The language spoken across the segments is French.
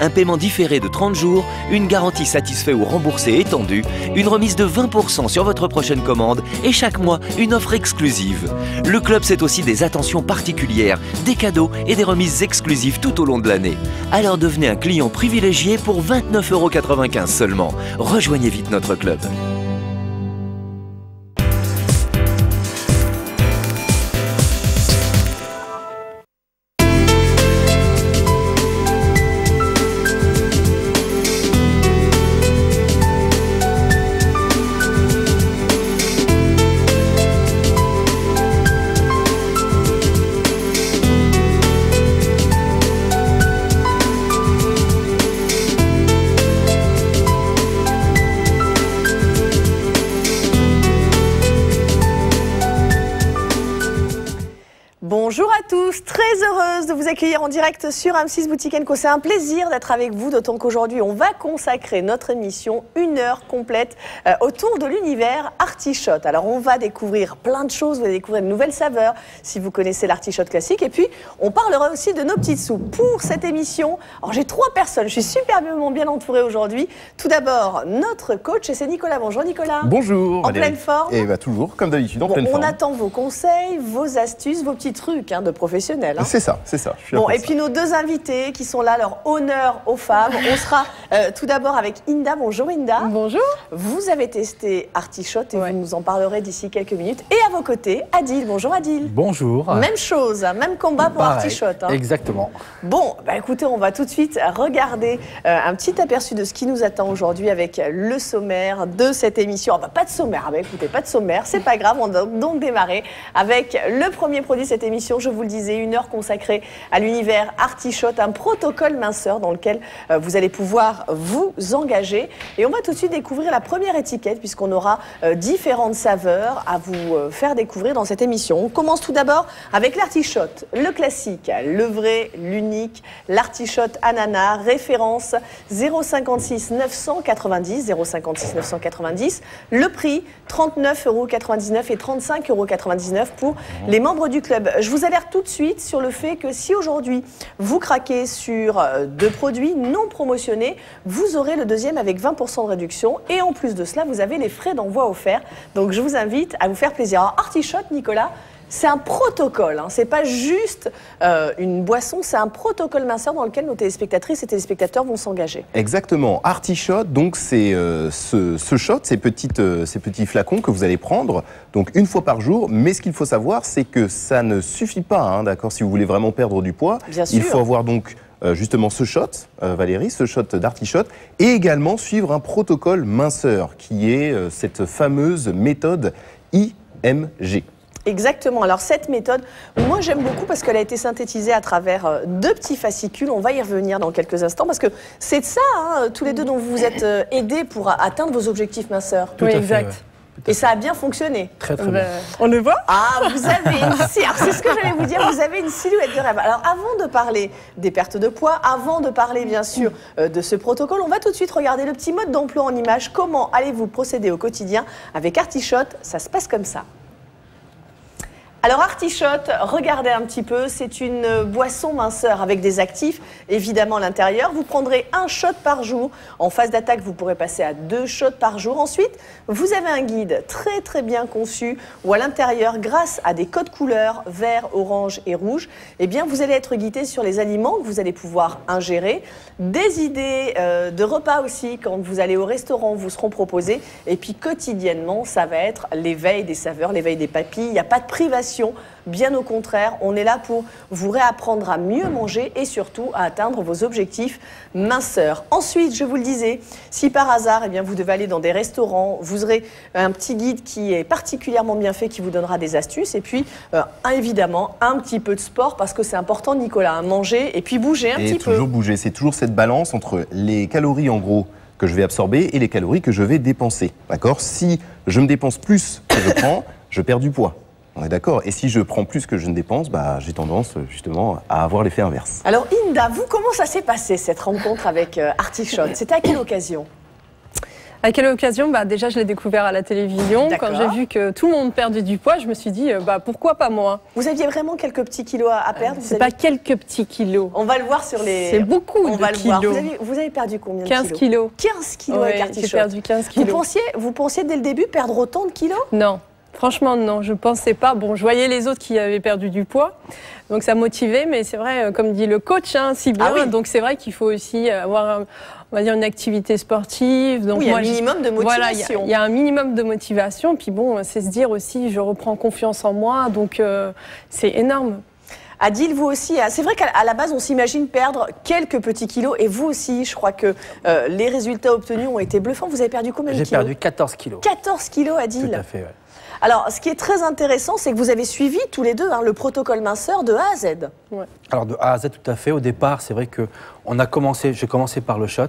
un paiement différé de 30 jours, une garantie satisfait ou remboursé étendue, une remise de 20% sur votre prochaine commande et chaque mois, une offre exclusive. Le club, c'est aussi des attentions particulières, des cadeaux et des remises exclusives tout au long de l'année. Alors devenez un client privilégié pour 29,95 € seulement. Rejoignez vite notre club. Bonjour à tous, très heureuse de vous accueillir en direct sur M6 Boutique & Co. C'est un plaisir d'être avec vous, d'autant qu'aujourd'hui on va consacrer notre émission 1 heure complète autour de l'univers artichote. Alors on va découvrir plein de choses, vous allez découvrir de nouvelles saveurs si vous connaissez l'artichote classique. Et puis on parlera aussi de nos petites soupes. Pour cette émission, alors j'ai 3 personnes, je suis superbement bien entourée aujourd'hui. Tout d'abord notre coach, et c'est Nicolas. Bonjour Nicolas. Bonjour. En pleine forme. Et bah toujours, comme d'habitude, en pleine forme. On attend vos conseils, vos astuces, vos petits trucs de professionnels. C'est ça, c'est ça. Bon, et puis nos 2 invités qui sont là, leur honneur aux femmes. On sera tout d'abord avec Inda. Bonjour Inda. Bonjour. Vous avez testé artichote et vous nous en parlerez d'ici quelques minutes. Et à vos côtés, Adil. Bonjour Adil. Bonjour. Même chose, même combat pour artichote. Exactement. Bon, bah écoutez, on va tout de suite regarder un petit aperçu de ce qui nous attend aujourd'hui avec le sommaire de cette émission. Bah, pas de sommaire, bah, écoutez, pas de sommaire, c'est pas grave. On va donc démarrer avec le premier produit de cette émission. Je vous le disais, 1 heure consacrée à l'univers artichote, un protocole minceur dans lequel vous allez pouvoir vous engager. Et on va tout de suite découvrir la première étiquette puisqu'on aura différentes saveurs à vous faire découvrir dans cette émission. On commence tout d'abord avec l'artichote, le classique, le vrai, l'unique, l'artichote ananas, référence 0,56 990, 0,56 990. Le prix 39,99 € et 35,99 € pour les membres du club. Je vous alerte tout de suite sur le fait que si aujourd'hui vous craquez sur 2 produits non promotionnés, vous aurez le deuxième avec 20% de réduction et en plus de cela, vous avez les frais d'envoi offerts. Donc je vous invite à vous faire plaisir. Alors, artichote, Nicolas, c'est un protocole, c'est pas juste une boisson, c'est un protocole minceur dans lequel nos téléspectatrices et téléspectateurs vont s'engager. Exactement. Artichote, donc c'est ce shot, ces petits flacons que vous allez prendre donc 1 fois par jour. Mais ce qu'il faut savoir, c'est que ça ne suffit pas, d'accord. Si vous voulez vraiment perdre du poids, il faut avoir donc justement ce shot, Valérie, ce shot d'artichote, et également suivre un protocole minceur qui est cette fameuse méthode IMG. Exactement. Alors cette méthode, moi j'aime beaucoup parce qu'elle a été synthétisée à travers 2 petits fascicules. On va y revenir dans quelques instants parce que c'est de ça, tous les deux, dont vous vous êtes aidés pour atteindre vos objectifs minceurs. Oui, exact. Ouais. Et ça a bien fonctionné. Très très bien. On le voit? Ah, vous avez c'est ce que j'allais vous dire, vous avez une silhouette de rêve. Alors avant de parler des pertes de poids, avant de parler bien sûr de ce protocole, on va tout de suite regarder le petit mode d'emploi en image. Comment allez-vous procéder au quotidien avec artichote? Ça se passe comme ça. Alors artichote, regardez un petit peu, c'est une boisson minceur avec des actifs, évidemment à l'intérieur. Vous prendrez 1 shot par jour. En phase d'attaque, vous pourrez passer à 2 shots par jour. Ensuite, vous avez un guide très très bien conçu où à l'intérieur, grâce à des codes couleurs vert, orange et rouge, eh bien vous allez être guidé sur les aliments que vous allez pouvoir ingérer. Des idées de repas aussi quand vous allez au restaurant vous seront proposées. Et puis quotidiennement, ça va être l'éveil des saveurs, l'éveil des papilles. Il n'y a pas de privation. Bien au contraire, on est là pour vous réapprendre à mieux manger et surtout à atteindre vos objectifs minceurs. Ensuite, je vous le disais, si par hasard, eh bien, vous devez aller dans des restaurants, vous aurez un petit guide qui est particulièrement bien fait, qui vous donnera des astuces. Et puis, évidemment, un petit peu de sport parce que c'est important, Nicolas, manger et puis bouger un petit peu. Et toujours bouger, c'est toujours cette balance entre les calories en gros que je vais absorber et les calories que je vais dépenser. D'accord? Si je me dépense plus que je prends, je perds du poids. On est d'accord. Et si je prends plus que je ne dépense, j'ai tendance justement à avoir l'effet inverse. Alors Inda, vous, comment ça s'est passé cette rencontre avec artichote? C'était à quelle occasion? À quelle occasion? Déjà, je l'ai découvert à la télévision. Quand j'ai vu que tout le monde perdait du poids, je me suis dit, pourquoi pas moi? Vous aviez vraiment quelques petits kilos à perdre? C'est pas quelques petits kilos. On va le voir sur les... C'est beaucoup de kilos. Vous avez perdu combien de 15 kilos. 15 kilos avec Artichaut. J'ai perdu 15 kilos. Vous pensiez dès le début perdre autant de kilos? Non. Franchement, non, je ne pensais pas. Bon, je voyais les autres qui avaient perdu du poids, donc ça motivait, mais c'est vrai, comme dit le coach, si bien, donc c'est vrai qu'il faut aussi avoir, on va dire, une activité sportive. Donc oui, un minimum de motivation. Voilà, il y a un minimum de motivation, puis bon, c'est se dire aussi, je reprends confiance en moi, donc c'est énorme. Adil, vous aussi, c'est vrai qu'à la base, on s'imagine perdre quelques petits kilos, et vous aussi, je crois que les résultats obtenus ont été bluffants. Vous avez perdu combien de kilos? J'ai perdu 14 kilos. 14 kilos, Adil? Tout à fait, oui. Alors, ce qui est très intéressant, c'est que vous avez suivi tous les deux le protocole minceur de A à Z. Ouais. Alors, de A à Z, tout à fait. Au départ, c'est vrai que j'ai commencé par le shot.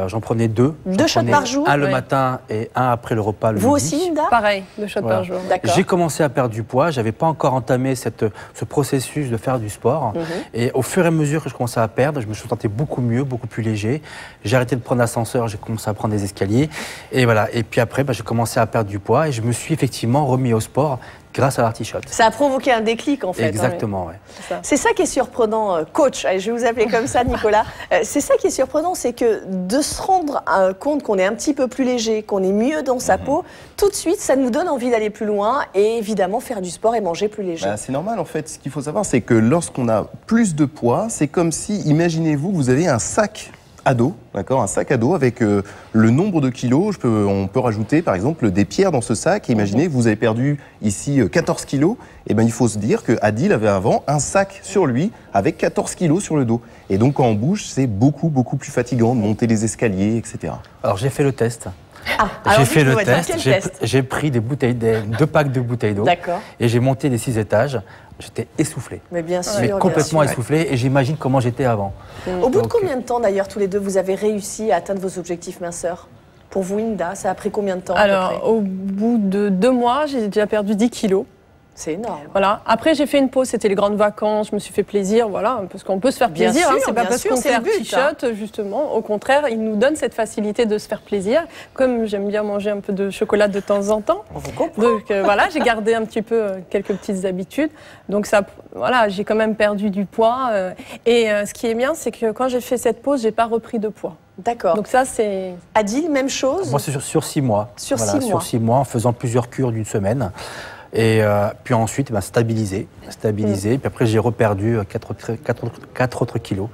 J'en prenais 2. 2 shots par jour? Un le matin et un après le repas le Vous midi. aussi, Linda? Pareil, 2 shots par jour. J'ai commencé à perdre du poids. Je n'avais pas encore entamé ce processus de faire du sport. Et au fur et à mesure que je commençais à perdre, je me sentais beaucoup mieux, beaucoup plus léger. J'ai arrêté de prendre l'ascenseur, j'ai commencé à prendre des escaliers. Et voilà. Et puis après, j'ai commencé à perdre du poids et je me suis effectivement remis au sport grâce à l'Artichaut. Ça a provoqué un déclic, en fait. Exactement, oui. C'est ça qui est surprenant, coach. Allez, je vais vous appeler comme ça, Nicolas. C'est ça qui est surprenant, c'est que de se rendre compte qu'on est un petit peu plus léger, qu'on est mieux dans sa peau, tout de suite, ça nous donne envie d'aller plus loin et évidemment faire du sport et manger plus léger. C'est normal, en fait. Ce qu'il faut savoir, c'est que lorsqu'on a plus de poids, c'est comme si, imaginez-vous, vous avez un sac à dos, d'accord, un sac à dos avec le nombre de kilos. On peut rajouter par exemple des pierres dans ce sac. Et imaginez que vous avez perdu ici 14 kilos. Et ben il faut se dire que Adil avait avant un sac sur lui avec 14 kilos sur le dos. Et donc quand on bouge, c'est beaucoup plus fatigant de monter les escaliers, etc. Alors j'ai fait le test. J'ai fait le test. J'ai pris 2 packs de bouteilles d'eau. Et j'ai monté les 6 étages. J'étais essoufflé. Mais bien sûr. Complètement essoufflé. Et j'imagine comment j'étais avant. Au bout de combien de temps, d'ailleurs, tous les deux, vous avez réussi à atteindre vos objectifs minceurs? Pour vous, Linda, ça a pris combien de temps? Alors, au bout de 2 mois, j'ai déjà perdu 10 kilos. C'est énorme. Voilà. Après, j'ai fait une pause, c'était les grandes vacances, je me suis fait plaisir, voilà, parce qu'on peut se faire plaisir. C'est pas parce qu'on fait un Artichaut, justement. Au contraire, il nous donne cette facilité de se faire plaisir. Comme j'aime bien manger un peu de chocolat de temps en temps. On vous comprend. Donc voilà, j'ai gardé un petit peu quelques petites habitudes. Donc ça, voilà, j'ai quand même perdu du poids. Et ce qui est bien, c'est que quand j'ai fait cette pause, j'ai pas repris de poids. D'accord. Donc ça, c'est... Adil, même chose? Moi, c'est sur 6 mois. Sur 6 mois. Sur 6 mois, en faisant plusieurs cures d'une semaine. Et puis ensuite, stabilisé. Puis après, j'ai reperdu 4 autres kilos.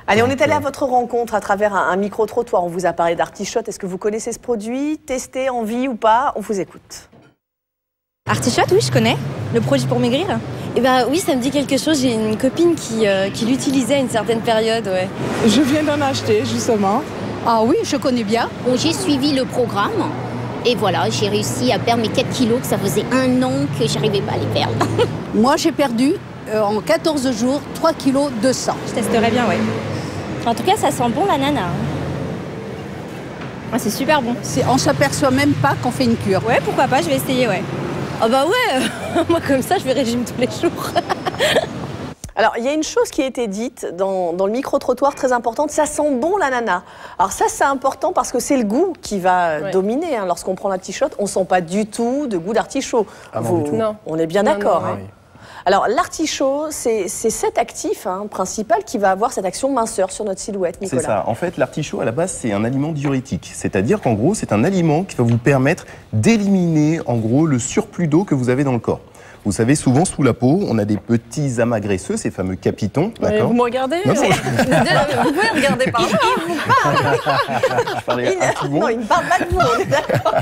Allez, on est allé à votre rencontre à travers un micro-trottoir. On vous a parlé d'Artichaut. Est-ce que vous connaissez ce produit? Testé, envie ou pas? On vous écoute. Artichaut, oui, je connais. Le produit pour maigrir? Eh ben oui, ça me dit quelque chose. J'ai une copine qui l'utilisait à une certaine période, ouais. Je viens d'en acheter, justement. Ah oui, je connais bien. Bon, j'ai suivi le programme. Et voilà, j'ai réussi à perdre mes 4 kilos, que ça faisait 1 an que j'arrivais pas à les perdre. Moi, j'ai perdu en 14 jours 3 kilos 200. Je testerai bien, ouais. En tout cas, ça sent bon la nana. Ah, c'est super bon. On s'aperçoit même pas qu'on fait une cure. Ouais, pourquoi pas, je vais essayer, ouais. Ah bah ouais, moi comme ça, je vais régime tous les jours. Alors, il y a une chose qui a été dite dans le micro-trottoir très importante, ça sent bon l'ananas. Alors ça, c'est important parce que c'est le goût qui va dominer. Lorsqu'on prend l'Artichaut, on ne sent pas du tout de goût d'artichaut. Non. On est bien d'accord. Oui. Alors, l'artichaut, c'est cet actif principal qui va avoir cette action minceur sur notre silhouette, Nicolas. C'est ça. En fait, l'artichaut, à la base, c'est un aliment diurétique. C'est-à-dire qu'en gros, c'est un aliment qui va vous permettre d'éliminer, en gros, le surplus d'eau que vous avez dans le corps. Vous savez, souvent sous la peau, on a des petits amas graisseux, ces fameux capitons. Vous me regardez? Non, vous pouvez regarder par là. Je parlais à tout le monde. Non, il ne parle pas de vous, on est d'accord.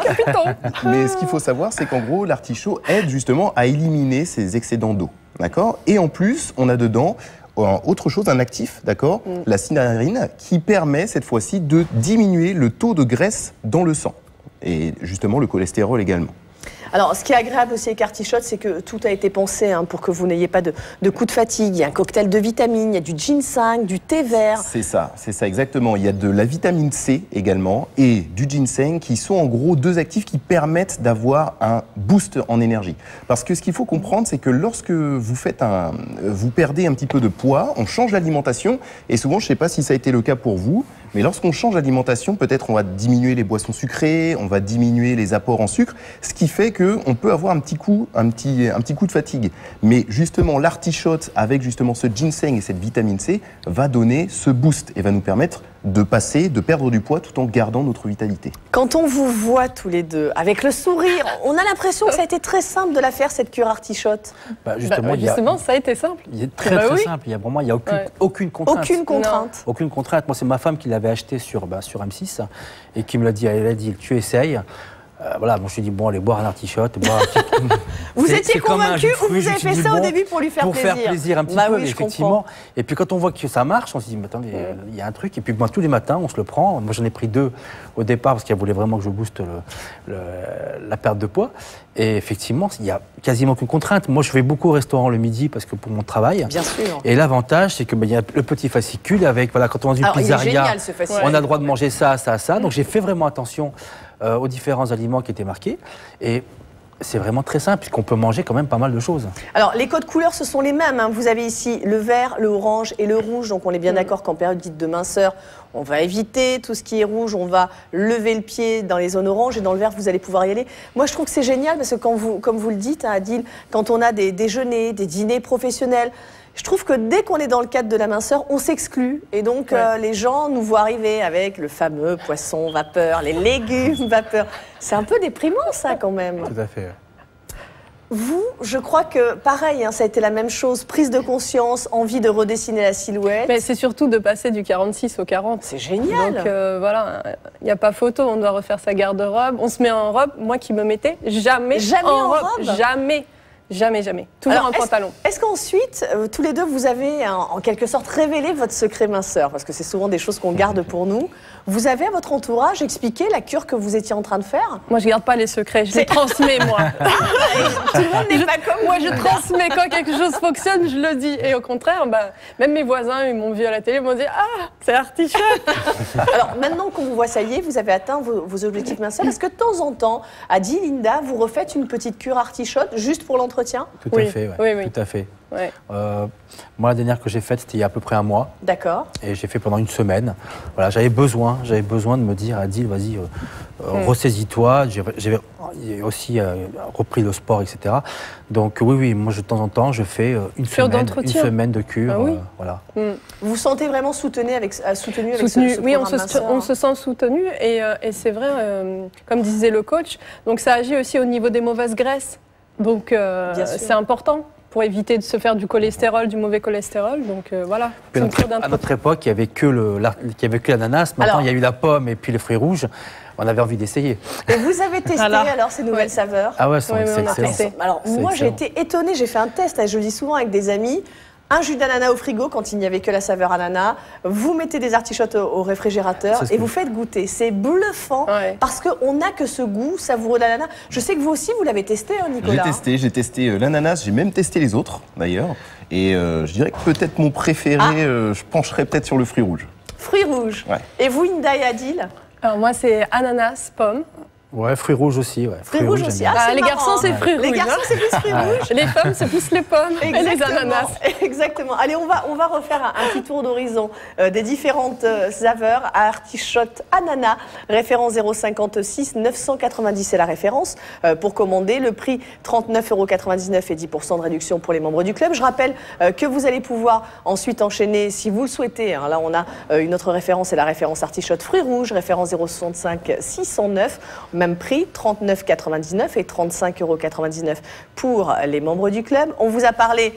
Capiton. Mais ce qu'il faut savoir, c'est qu'en gros, l'artichaut aide justement à éliminer ces excédents d'eau. D'accord? Et en plus, on a dedans autre chose, un actif, d'accord? La cynarine, qui permet cette fois-ci de diminuer le taux de graisse dans le sang. Et justement, le cholestérol également. Alors, ce qui est agréable aussi avec Artichaut, c'est que tout a été pensé pour que vous n'ayez pas de coup de fatigue. Il y a un cocktail de vitamines, il y a du ginseng, du thé vert. C'est ça exactement. Il y a de la vitamine C également et du ginseng qui sont en gros 2 actifs qui permettent d'avoir un boost en énergie. Parce que ce qu'il faut comprendre, c'est que lorsque vous perdez un petit peu de poids, on change l'alimentation et souvent, je ne sais pas si ça a été le cas pour vous, Mais lorsqu'on change d'alimentation, peut-être on va diminuer les boissons sucrées, on va diminuer les apports en sucre, ce qui fait qu'on peut avoir un petit coup de fatigue. Mais justement, l'artichote, avec justement ce ginseng et cette vitamine C, va donner ce boost et va nous permettre de perdre du poids tout en gardant notre vitalité. Quand on vous voit tous les deux, avec le sourire, on a l'impression que ça a été très simple de la faire, cette cure artichote. Justement, ça a été simple. Il est très simple, il n'y a aucune contrainte. Aucune contrainte. Aucune contrainte. Moi, c'est ma femme qui l'avait acheté sur M6 et qui me l'a dit, elle a dit, tu essayes. Voilà, bon, je lui ai dit, bon, allez boire un artichote. Vous étiez convaincu ou vous avez fait ça au début pour lui faire plaisir? Pour faire plaisir un petit peu, effectivement. Et puis quand on voit que ça marche, on se dit, mais attendez, il y a un truc. Et puis moi, tous les matins, on se le prend. Moi, j'en ai pris 2 au départ parce qu'elle voulait vraiment que je booste la perte de poids. Et effectivement, il n'y a quasiment aucune contrainte. Moi, je vais beaucoup au restaurant le midi parce que pour mon travail. Bien sûr. Et l'avantage, c'est qu'il y a le petit fascicule avec, voilà, quand on va dans une pizzeria, on a le droit de manger ça, ça, ça. Donc j'ai fait vraiment attention aux différents aliments qui étaient marqués. Et c'est vraiment très simple, puisqu'on peut manger quand même pas mal de choses. Alors, les codes couleurs, ce sont les mêmes. Hein. Vous avez ici le vert, le orange et le rouge. Donc, on est bien d'accord qu'en période dite de minceur, on va éviter tout ce qui est rouge. On va lever le pied dans les zones oranges. Et dans le vert, vous allez pouvoir y aller. Moi, je trouve que c'est génial parce que, comme vous le dites, hein, Adil, quand on a des déjeuners, des dîners professionnels, je trouve que dès qu'on est dans le cadre de la minceur, on s'exclut. Et donc, les gens nous voient arriver avec le fameux poisson vapeur, les légumes vapeur. C'est un peu déprimant, ça, quand même. Tout à fait. Vous, je crois que, pareil, hein, ça a été la même chose. Prise de conscience, envie de redessiner la silhouette. Mais c'est surtout de passer du 46 au 40. C'est génial. Donc, voilà, il n'y a pas photo. On doit refaire sa garde-robe. On se met en robe. Moi qui me mettais jamais en robe. Jamais. Jamais, jamais. Toujours en pantalon. Est-ce qu'ensuite, tous les deux, vous avez en quelque sorte révélé votre secret minceur? Parce que c'est souvent des choses qu'on garde pour nous. Vous avez à votre entourage expliqué la cure que vous étiez en train de faire? Moi, je ne garde pas les secrets, je les transmets, moi. Tout le monde n'est pas comme moi. Je transmets quand quelque chose fonctionne, je le dis. Et au contraire, même mes voisins, ils m'ont vu à la télé, ils m'ont dit « Ah, c'est artichote !» Alors, maintenant qu'on vous voit, ça y est, vous avez atteint vos objectifs minceurs. Est-ce que de temps en temps, Adil, Linda, vous refaites une petite cure artichote juste pour l'entretien? Tout à fait, oui. Tout à fait. Ouais. Moi, la dernière que j'ai faite, c'était il y a à peu près 1 mois. D'accord. Et j'ai fait pendant 1 semaine. Voilà, j'avais besoin de me dire, Adil, vas-y, ressaisis-toi. J'ai aussi repris le sport, etc. Donc oui, moi, de temps en temps, je fais une semaine de cure. Ah, oui. Voilà. Vous vous sentez vraiment soutenu avec ce Oui, programme on se sent soutenu. Et c'est vrai, comme disait le coach, donc ça agit aussi au niveau des mauvaises graisses. Donc c'est important pour éviter de se faire du cholestérol, du mauvais cholestérol. Donc voilà. À notre époque, il n'y avait que l'ananas. Maintenant, il y a eu la pomme et puis les fruits rouges. On avait envie d'essayer. Et vous avez testé alors ces nouvelles saveurs? Ah ouais, c'est excellent. Alors moi, j'ai été étonnée. J'ai fait un test, je le dis souvent avec des amis. Un jus d'ananas au frigo quand il n'y avait que la saveur ananas. Vous mettez des artichauts au réfrigérateur et vous faites goûter. C'est bluffant parce qu'on n'a que ce goût savoureux d'ananas. Je sais que vous aussi, vous l'avez testé, hein, Nicolas. J'ai testé l'ananas, j'ai même testé les autres d'ailleurs. Et je dirais que peut-être mon préféré, je pencherais peut-être sur le fruit rouge. Fruit rouge. Ouais. Et vous, Inda et Adil? Alors moi, c'est ananas, pomme. Ouais, fruits rouges aussi. Ouais. Fruits rouges aussi. Les garçons, c'est fruits rouges. Les garçons, c'est plus fruits rouges. Les femmes, c'est plus les pommes et les ananas. Exactement. Allez, on va refaire un petit tour d'horizon des différentes saveurs. Artichote ananas, référence 056 990, c'est la référence pour commander. Le prix 39,99 € et 10% de réduction pour les membres du club. Je rappelle que vous allez pouvoir ensuite enchaîner, si vous le souhaitez. Hein, là, on a une autre référence, c'est la référence artichote fruits rouges, référence 065 609. Même prix, 39,99 € et 35,99 € pour les membres du club. On vous a parlé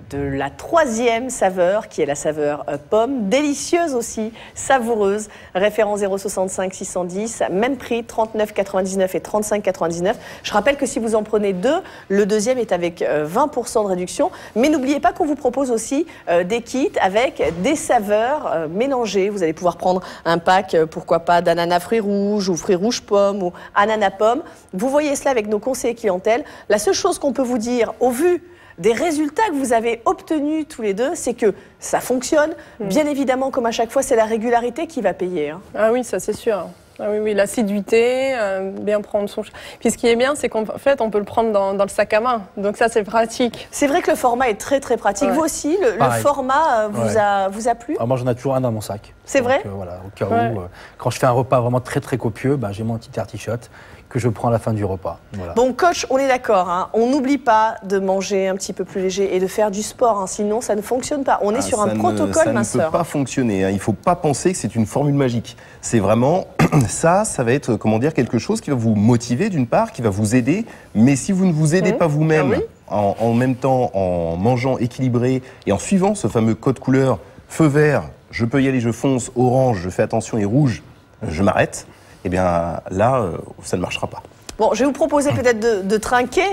de la 3e saveur, qui est la saveur pomme, délicieuse aussi, savoureuse, référence 065 610, même prix, 39,99 et 35,99. Je rappelle que si vous en prenez 2, le deuxième est avec 20% de réduction, mais n'oubliez pas qu'on vous propose aussi des kits avec des saveurs mélangées. Vous allez pouvoir prendre un pack, pourquoi pas, d'ananas fruits rouges ou fruits rouges pommes ou ananas pommes. Vous voyez cela avec nos conseillers clientèle. La seule chose qu'on peut vous dire, au vu des résultats que vous avez obtenus tous les deux, c'est que ça fonctionne. Bien évidemment, comme à chaque fois, c'est la régularité qui va payer. Hein. Ah oui, ça c'est sûr. Ah oui, oui, l'assiduité, bien prendre son... Puis ce qui est bien, c'est qu'en fait, on peut le prendre dans le sac à main. Donc ça, c'est pratique. C'est vrai que le format est très, très pratique. Vous aussi, le format vous a plu? Moi, j'en ai toujours un dans mon sac. C'est vrai? Voilà, au cas où, quand je fais un repas vraiment très, très copieux, j'ai mon petit artichote que je prends à la fin du repas. Voilà. Bon, coach, on est d'accord. Hein. On n'oublie pas de manger un petit peu plus léger et de faire du sport. Hein. Sinon, ça ne fonctionne pas. On est sur un protocole, ma sœur. Ça ne peut pas fonctionner. Hein. Il ne faut pas penser que c'est une formule magique. C'est vraiment... ça va être, comment dire, quelque chose qui va vous motiver, d'une part, qui va vous aider. Mais si vous ne vous aidez pas vous-même, en même temps, en mangeant équilibré et en suivant ce fameux code couleur, feu vert, je peux y aller, je fonce, orange, je fais attention, et rouge, je m'arrête, eh bien là, ça ne marchera pas. Bon, je vais vous proposer peut-être de trinquer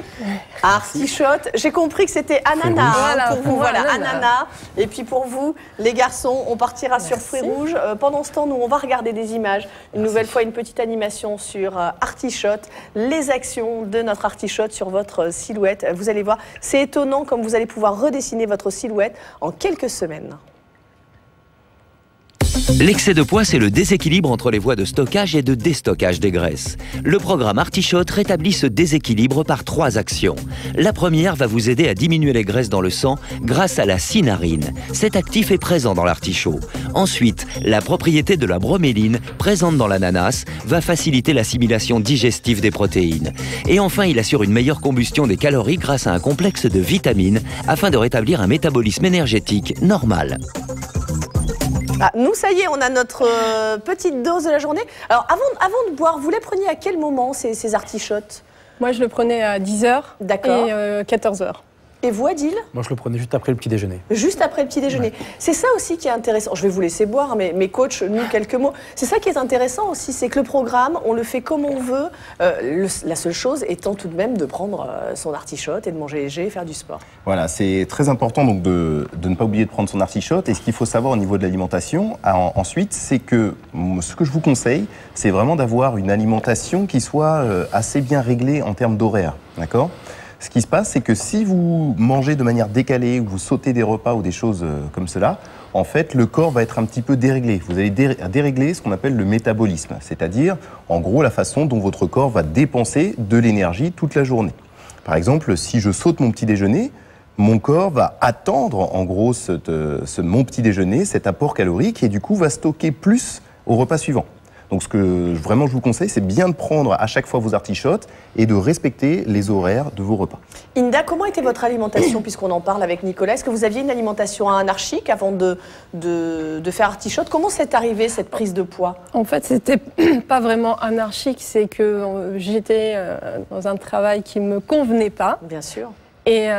à artichote. J'ai compris que c'était ananas pour vous. Voilà, ananas. Et puis pour vous, les garçons, on partira sur fruits rouges. Pendant ce temps, nous, on va regarder des images. Une nouvelle fois, une petite animation sur artichote. Les actions de notre artichote sur votre silhouette. Vous allez voir, c'est étonnant comme vous allez pouvoir redessiner votre silhouette en quelques semaines. L'excès de poids, c'est le déséquilibre entre les voies de stockage et de déstockage des graisses. Le programme Artichote rétablit ce déséquilibre par 3 actions. La première va vous aider à diminuer les graisses dans le sang grâce à la cynarine. Cet actif est présent dans l'artichaut. Ensuite, la propriété de la broméline, présente dans l'ananas, va faciliter l'assimilation digestive des protéines. Et enfin, il assure une meilleure combustion des calories grâce à un complexe de vitamines afin de rétablir un métabolisme énergétique normal. Ah, nous, ça y est, on a notre petite dose de la journée. Alors, avant de boire, vous les preniez à quel moment, ces artichotes? Moi, je le prenais à 10h et 14h. Et vous, Adil? Moi, je le prenais juste après le petit déjeuner. Juste après le petit déjeuner. C'est ça aussi qui est intéressant. Je vais vous laisser boire, mais mes coachs, nous, quelques mots. C'est ça qui est intéressant aussi, c'est que le programme, on le fait comme on veut. La seule chose étant tout de même de prendre son artichote et de manger léger et faire du sport. Voilà, c'est très important donc de ne pas oublier de prendre son artichote. Et ce qu'il faut savoir au niveau de l'alimentation, ensuite, c'est que ce que je vous conseille, c'est vraiment d'avoir une alimentation qui soit assez bien réglée en termes d'horaire. D'accord ? Ce qui se passe, c'est que si vous mangez de manière décalée, ou vous sautez des repas ou des choses comme cela, en fait, le corps va être un petit peu déréglé. Vous allez dérégler ce qu'on appelle le métabolisme, c'est-à-dire, en gros, la façon dont votre corps va dépenser de l'énergie toute la journée. Par exemple, si je saute mon petit déjeuner, mon corps va attendre, en gros, mon petit déjeuner, cet apport calorique, et du coup, va stocker plus au repas suivant. Donc ce que vraiment je vous conseille, c'est bien de prendre à chaque fois vos artichotes et de respecter les horaires de vos repas. Inda, comment était votre alimentation, puisqu'on en parle avec Nicolas? Est-ce que vous aviez une alimentation anarchique avant de faire artichote? Comment c'est arrivé, cette prise de poids? En fait, c'était pas vraiment anarchique, c'est que j'étais dans un travail qui me convenait pas. Bien sûr. Et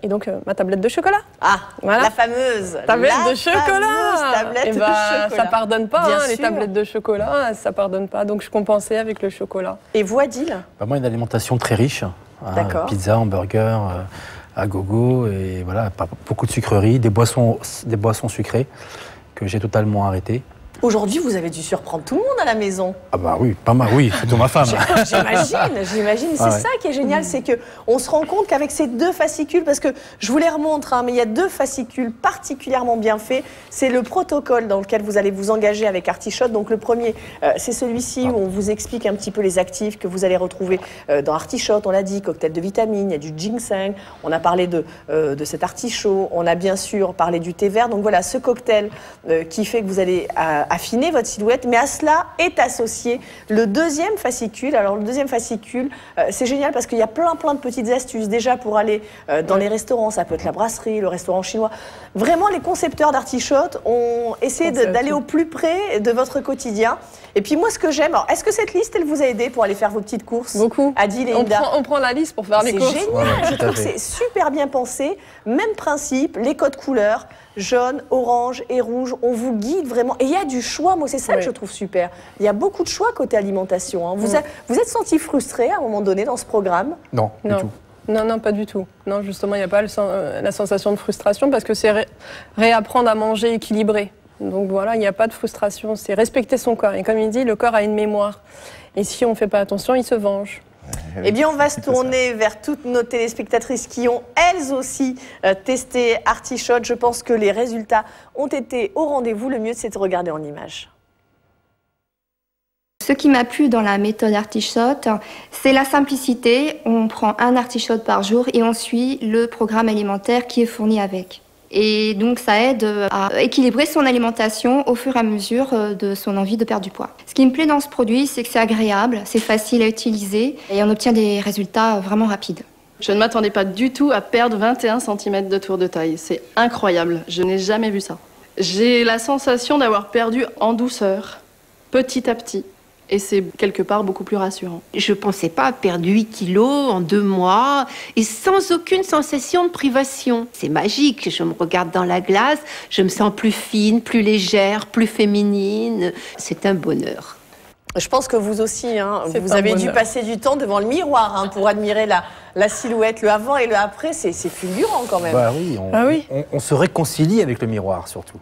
donc, ma tablette de chocolat. Ah, voilà. La fameuse tablette de chocolat. Tablette de chocolat. Ça pardonne pas, hein, les tablettes de chocolat, ça pardonne pas. Donc, je compensais avec le chocolat. Et vous, Adil? Moi, une alimentation très riche. Pizza, hamburger, à gogo, et voilà, pas beaucoup de sucreries, des boissons sucrées que j'ai totalement arrêtées. Aujourd'hui, vous avez dû surprendre tout le monde à la maison. Ah bah oui, pas mal, oui, surtout ma femme. J'imagine. C'est ça qui est génial, c'est qu'on se rend compte qu'avec ces 2 fascicules, parce que je vous les remontre, mais il y a 2 fascicules particulièrement bien faits. C'est le protocole dans lequel vous allez vous engager avec Artichote. Donc le premier, c'est celui-ci où on vous explique un petit peu les actifs que vous allez retrouver dans Artichote. On l'a dit, cocktail de vitamines, il y a du ginseng, on a parlé de cet artichaut, on a bien sûr parlé du thé vert. Donc voilà, ce cocktail qui fait que vous allez affiner votre silhouette, mais à cela est associé le 2e fascicule. Alors le 2e fascicule, c'est génial parce qu'il y a plein de petites astuces déjà pour aller dans les restaurants. Ça peut être la brasserie, le restaurant chinois. Vraiment, les concepteurs d'Artichote ont essayé d'aller au plus près de votre quotidien. Et puis moi, ce que j'aime, est-ce que cette liste, elle vous a aidé pour aller faire vos petites courses? Beaucoup. Adil et Inda. On prend la liste pour faire les courses. C'est génial. Je trouve que c'est super bien pensé. Même principe, les codes couleurs, jaune, orange et rouge. On vous guide vraiment. Et il y a du choix. Moi, c'est ça que je trouve super. Il y a beaucoup de choix côté alimentation. Hein. Vous êtes senti frustré à un moment donné dans ce programme? Non, du tout. Non, pas du tout. Non, justement, il n'y a pas la sensation de frustration parce que c'est réapprendre à manger équilibré. Donc voilà, il n'y a pas de frustration, c'est respecter son corps. Et comme il dit, le corps a une mémoire. Et si on ne fait pas attention, il se venge. Eh bien, on va se tourner vers toutes nos téléspectatrices qui ont, elles aussi, testé Artichote. Je pense que les résultats ont été au rendez-vous. Le mieux, c'est de regarder en images. Ce qui m'a plu dans la méthode Artichot, c'est la simplicité. On prend un artichaut par jour et on suit le programme alimentaire qui est fourni avec. Et donc ça aide à équilibrer son alimentation au fur et à mesure de son envie de perdre du poids. Ce qui me plaît dans ce produit, c'est que c'est agréable, c'est facile à utiliser et on obtient des résultats vraiment rapides. Je ne m'attendais pas du tout à perdre 21 cm de tour de taille. C'est incroyable, je n'ai jamais vu ça. J'ai la sensation d'avoir perdu en douceur, petit à petit. Et c'est quelque part beaucoup plus rassurant. Je ne pensais pas perdre 8 kilos en 2 mois et sans aucune sensation de privation. C'est magique, je me regarde dans la glace, je me sens plus fine, plus légère, plus féminine. C'est un bonheur. Je pense que vous aussi, hein, vous avez dû passer du temps devant le miroir pour admirer la silhouette, le avant et le après. C'est fulgurant quand même. Bah oui, on se réconcilie avec le miroir surtout.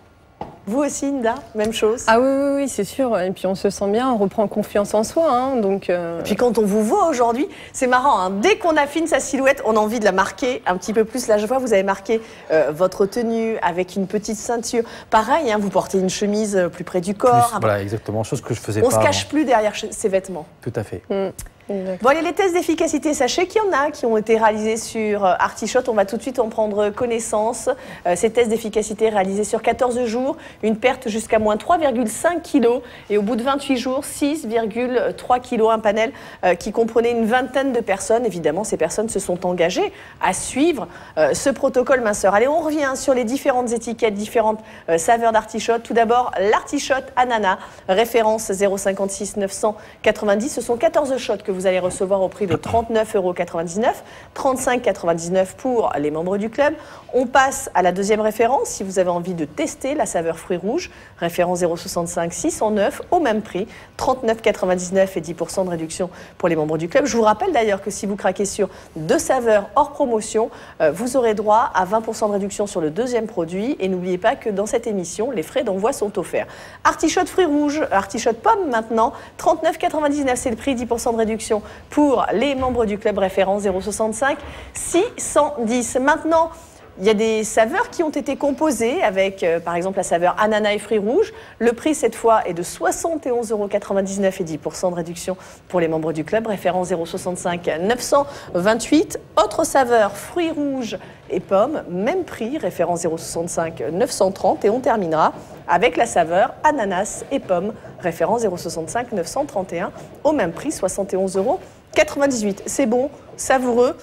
Vous aussi, Inda, même chose? Ah oui, c'est sûr. Et puis on se sent bien, on reprend confiance en soi. Donc, Puis quand on vous voit aujourd'hui, c'est marrant. Dès qu'on affine sa silhouette, on a envie de la marquer un petit peu plus. Là, je vois, vous avez marqué votre tenue avec une petite ceinture. Pareil, vous portez une chemise plus près du corps. Voilà, exactement. Chose que je faisais pas. On se cache plus derrière ses vêtements. Tout à fait. Bon, allez, les tests d'efficacité, sachez qu'il y en a qui ont été réalisés sur Artichot. On va tout de suite en prendre connaissance. Ces tests d'efficacité réalisés sur 14 jours, une perte jusqu'à moins 3,5 kg et au bout de 28 jours, 6,3 kg. Un panel qui comprenait une vingtaine de personnes. Évidemment, ces personnes se sont engagées à suivre ce protocole minceur. Allez, on revient sur les différentes étiquettes, différentes saveurs d'Artichot. Tout d'abord, l'Artichot ananas, référence 0,56 990. Ce sont 14 shots que vous allez recevoir au prix de 39,99 €, 35,99 € pour les membres du club. On passe à la deuxième référence, si vous avez envie de tester la saveur fruits rouges, référence 0,65 609 au même prix, 39,99 € et 10% de réduction pour les membres du club. Je vous rappelle d'ailleurs que si vous craquez sur 2 saveurs hors promotion, vous aurez droit à 20% de réduction sur le deuxième produit. Et n'oubliez pas que dans cette émission, les frais d'envoi sont offerts. Artichaut fruits rouges, artichaut pomme maintenant, 39,99 €, c'est le prix, 10% de réduction pour les membres du club référence 0,65 610. Maintenant, il y a des saveurs qui ont été composées avec, par exemple, la saveur ananas et fruits rouges. Le prix, cette fois, est de 71,99 € et 10% de réduction pour les membres du club. Référence 0,65 928. Autre saveur, fruits rouges et pommes, même prix, référence 0,65 930. Et on terminera avec la saveur ananas et pommes, référence 0,65 931. Au même prix, 71,98 €. C'est bon, savoureux.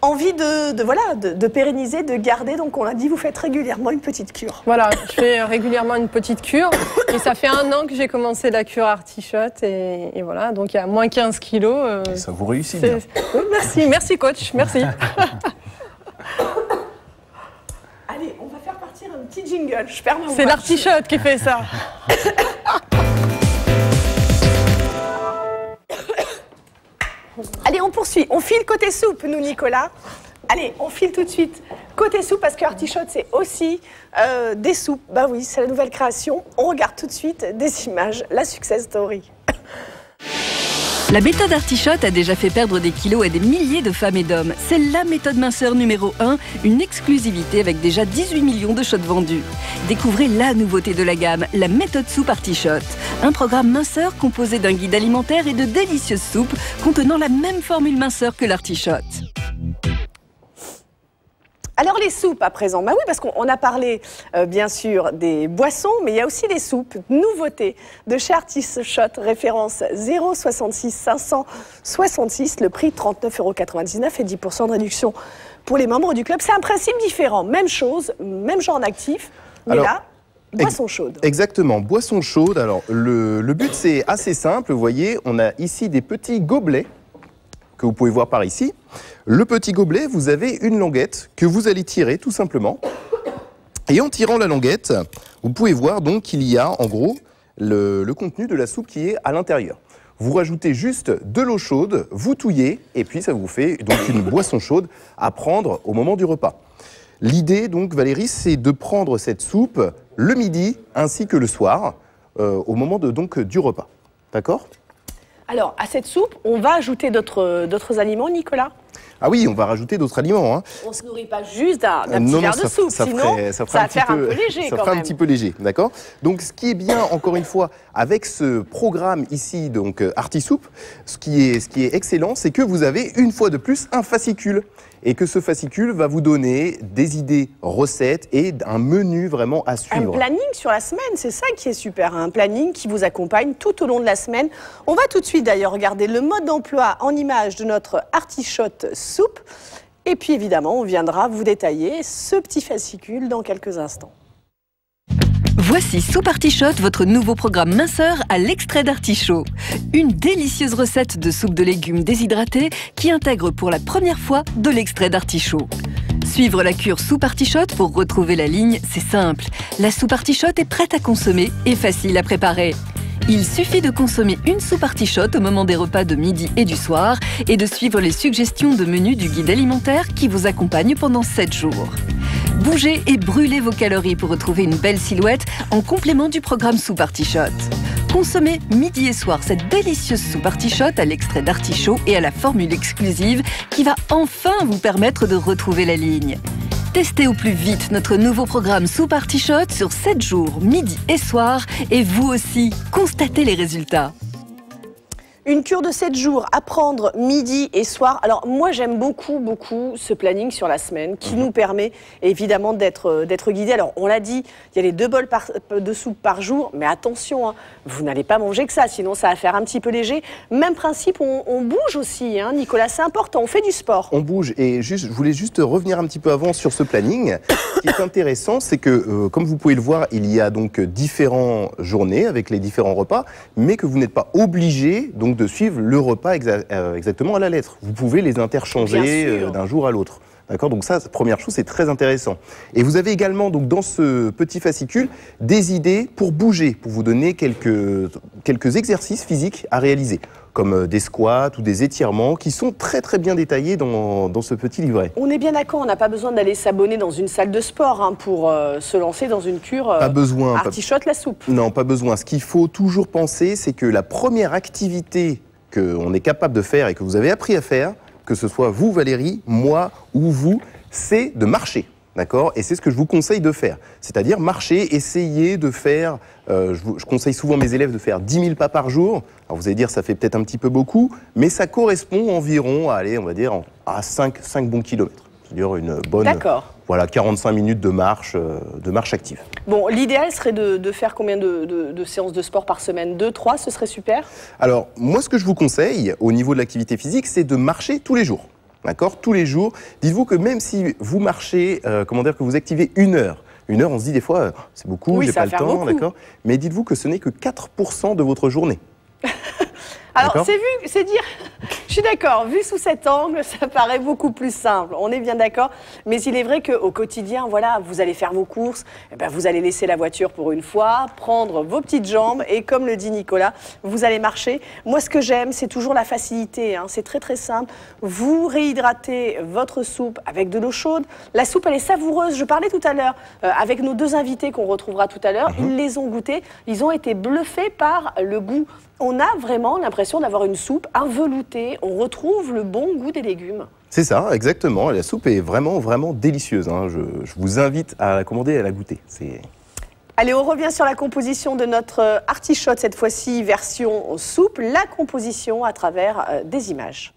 Envie de pérenniser, de garder, donc on l'a dit, vous faites régulièrement une petite cure. Voilà, je fais régulièrement une petite cure et ça fait 1 an que j'ai commencé la cure Artichot et voilà, donc il y a moins 15 kilos. Et ça vous réussit bien. Oui, merci coach, merci. Allez, on va faire partir un petit jingle, je perds ma voix. C'est l'Artichot qui fait ça. Allez, on poursuit. On file côté soupe, nous, Nicolas. Allez, on file tout de suite côté soupe parce que Artichot, c'est aussi des soupes. Bah oui, c'est la nouvelle création. On regarde tout de suite des images, la success story. La méthode Artichot a déjà fait perdre des kilos à des milliers de femmes et d'hommes. C'est la méthode minceur numéro 1, une exclusivité avec déjà 18 millions de shots vendus. Découvrez la nouveauté de la gamme, la méthode soupe Artichot. Un programme minceur composé d'un guide alimentaire et de délicieuses soupes contenant la même formule minceur que l'Artichot. Alors les soupes à présent, bah oui, parce qu'on a parlé bien sûr des boissons, mais il y a aussi les soupes. Nouveauté de chez Artichot, référence 0,66 566, le prix 39,99 € et 10% de réduction pour les membres du club. C'est un principe différent, même chose, même genre d'actif, mais alors, là, boisson chaude. Exactement, boisson chaude. Alors le but c'est assez simple, vous voyez, on a ici des petits gobelets que vous pouvez voir par ici. Le petit gobelet, vous avez une languette que vous allez tirer tout simplement. Et en tirant la languette, vous pouvez voir donc qu'il y a en gros le contenu de la soupe qui est à l'intérieur. Vous rajoutez juste de l'eau chaude, vous touillez et puis ça vous fait donc une boisson chaude à prendre au moment du repas. L'idée donc Valérie, c'est de prendre cette soupe le midi ainsi que le soir au moment du repas. D'accord ? Alors, à cette soupe, on va ajouter d'autres aliments, Nicolas ? Ah oui, on va rajouter d'autres aliments. Hein. On ne se nourrit pas juste d'un petit verre de soupe, sinon ça va faire un peu léger. Ça fera un petit peu léger, d'accord? Donc ce qui est bien, encore une fois, avec ce programme ici, donc ArtiSoup, ce qui est excellent, c'est que vous avez une fois de plus un fascicule. Et que ce fascicule va vous donner des idées recettes et un menu vraiment à suivre. Un planning sur la semaine, c'est ça qui est super, un planning qui vous accompagne tout au long de la semaine. On va tout de suite d'ailleurs regarder le mode d'emploi en image de notre Artichote Soup. Et puis évidemment, on viendra vous détailler ce petit fascicule dans quelques instants. Voici Soupe Artichote, votre nouveau programme minceur à l'extrait d'artichaut. Une délicieuse recette de soupe de légumes déshydratés qui intègre pour la première fois de l'extrait d'artichaut. Suivre la cure Soupe Artichote pour retrouver la ligne, c'est simple. La soupe artichote est prête à consommer et facile à préparer. Il suffit de consommer une soupe artichote au moment des repas de midi et du soir et de suivre les suggestions de menu du guide alimentaire qui vous accompagne pendant 7 jours. Bougez et brûlez vos calories pour retrouver une belle silhouette en complément du programme Soupe Artichote. Consommez midi et soir cette délicieuse soupe artichote à l'extrait d'artichaut et à la formule exclusive qui va enfin vous permettre de retrouver la ligne. Testez au plus vite notre nouveau programme Soupe Artichote sur 7 jours, midi et soir, et vous aussi, constatez les résultats. Une cure de 7 jours à prendre midi et soir. Alors moi j'aime beaucoup ce planning sur la semaine qui nous permet évidemment d'être guidé. Alors on l'a dit, il y a les 2 bols de soupe par jour, mais attention, hein, vous n'allez pas manger que ça, sinon ça va faire un petit peu léger. Même principe, on bouge aussi, hein, Nicolas, c'est important, on fait du sport. On bouge et je voulais juste revenir un petit peu avant sur ce planning. Ce qui est intéressant, c'est que comme vous pouvez le voir, il y a donc différentes journées avec les différents repas, mais que vous n'êtes pas obligé donc de suivre le repas exactement à la lettre. Vous pouvez les interchanger d'un jour à l'autre. D'accord ? Donc ça, première chose, c'est très intéressant. Et vous avez également donc dans ce petit fascicule des idées pour bouger, pour vous donner quelques exercices physiques à réaliser, comme des squats ou des étirements qui sont très bien détaillés dans ce petit livret. On est bien d'accord, on n'a pas besoin d'aller s'abonner dans une salle de sport hein, pour se lancer dans une cure artichote la soupe. Non, pas besoin. Ce qu'il faut toujours penser, c'est que la première activité qu'on est capable de faire et que vous avez appris à faire, que ce soit vous Valérie, moi ou vous, c'est de marcher. D'accord ? Et c'est ce que je vous conseille de faire. C'est-à-dire marcher, essayer de faire, je conseille souvent mes élèves de faire 10 000 pas par jour. Alors vous allez dire, ça fait peut-être un petit peu beaucoup, mais ça correspond environ à, allez, on va dire, à 5 bons kilomètres. C'est-à-dire une bonne, voilà, 45 minutes de marche active. Bon, l'idéal serait de faire combien de séances de sport par semaine? 2, 3, ce serait super? Alors, moi, ce que je vous conseille, au niveau de l'activité physique, c'est de marcher tous les jours. D'accord, tous les jours. Dites-vous que même si vous marchez, que vous activez 1 heure, on se dit des fois, c'est beaucoup, j'ai pas le temps, d'accord. Mais dites-vous que ce n'est que 4% de votre journée. Alors, c'est dire, je suis d'accord, vu sous cet angle, ça paraît beaucoup plus simple, on est bien d'accord, mais il est vrai qu'au quotidien, voilà, vous allez faire vos courses, et ben vous allez laisser la voiture pour une fois, prendre vos petites jambes, et comme le dit Nicolas, vous allez marcher. Moi, ce que j'aime, c'est toujours la facilité, hein, c'est très simple. Vous réhydratez votre soupe avec de l'eau chaude. La soupe, elle est savoureuse. Je parlais tout à l'heure avec nos 2 invités qu'on retrouvera tout à l'heure, ils les ont goûtés, ils ont été bluffés par le goût. On a vraiment l'impression d'avoir une soupe veloutée. On retrouve le bon goût des légumes. C'est ça, exactement. La soupe est vraiment délicieuse. Hein. Je vous invite à la commander et à la goûter. Allez, on revient sur la composition de notre artichote, cette fois-ci version soupe. La composition à travers des images.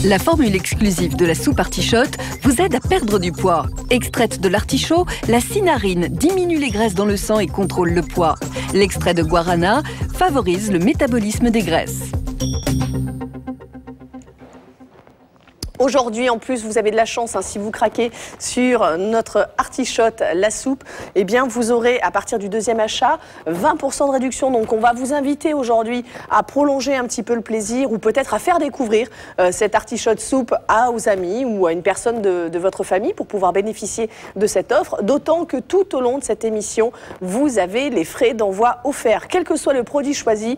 La formule exclusive de la soupe artichote vous aide à perdre du poids. Extraite de l'artichaut, la cinarine diminue les graisses dans le sang et contrôle le poids. L'extrait de guarana favorise le métabolisme des graisses. Aujourd'hui, en plus, vous avez de la chance, hein, si vous craquez sur notre artichote, la soupe, eh bien, vous aurez, à partir du 2e achat, 20% de réduction. Donc, on va vous inviter aujourd'hui à prolonger un petit peu le plaisir ou peut-être à faire découvrir cette artichote soupe aux amis ou à une personne de votre famille pour pouvoir bénéficier de cette offre. D'autant que tout au long de cette émission, vous avez les frais d'envoi offerts. Quel que soit le produit choisi,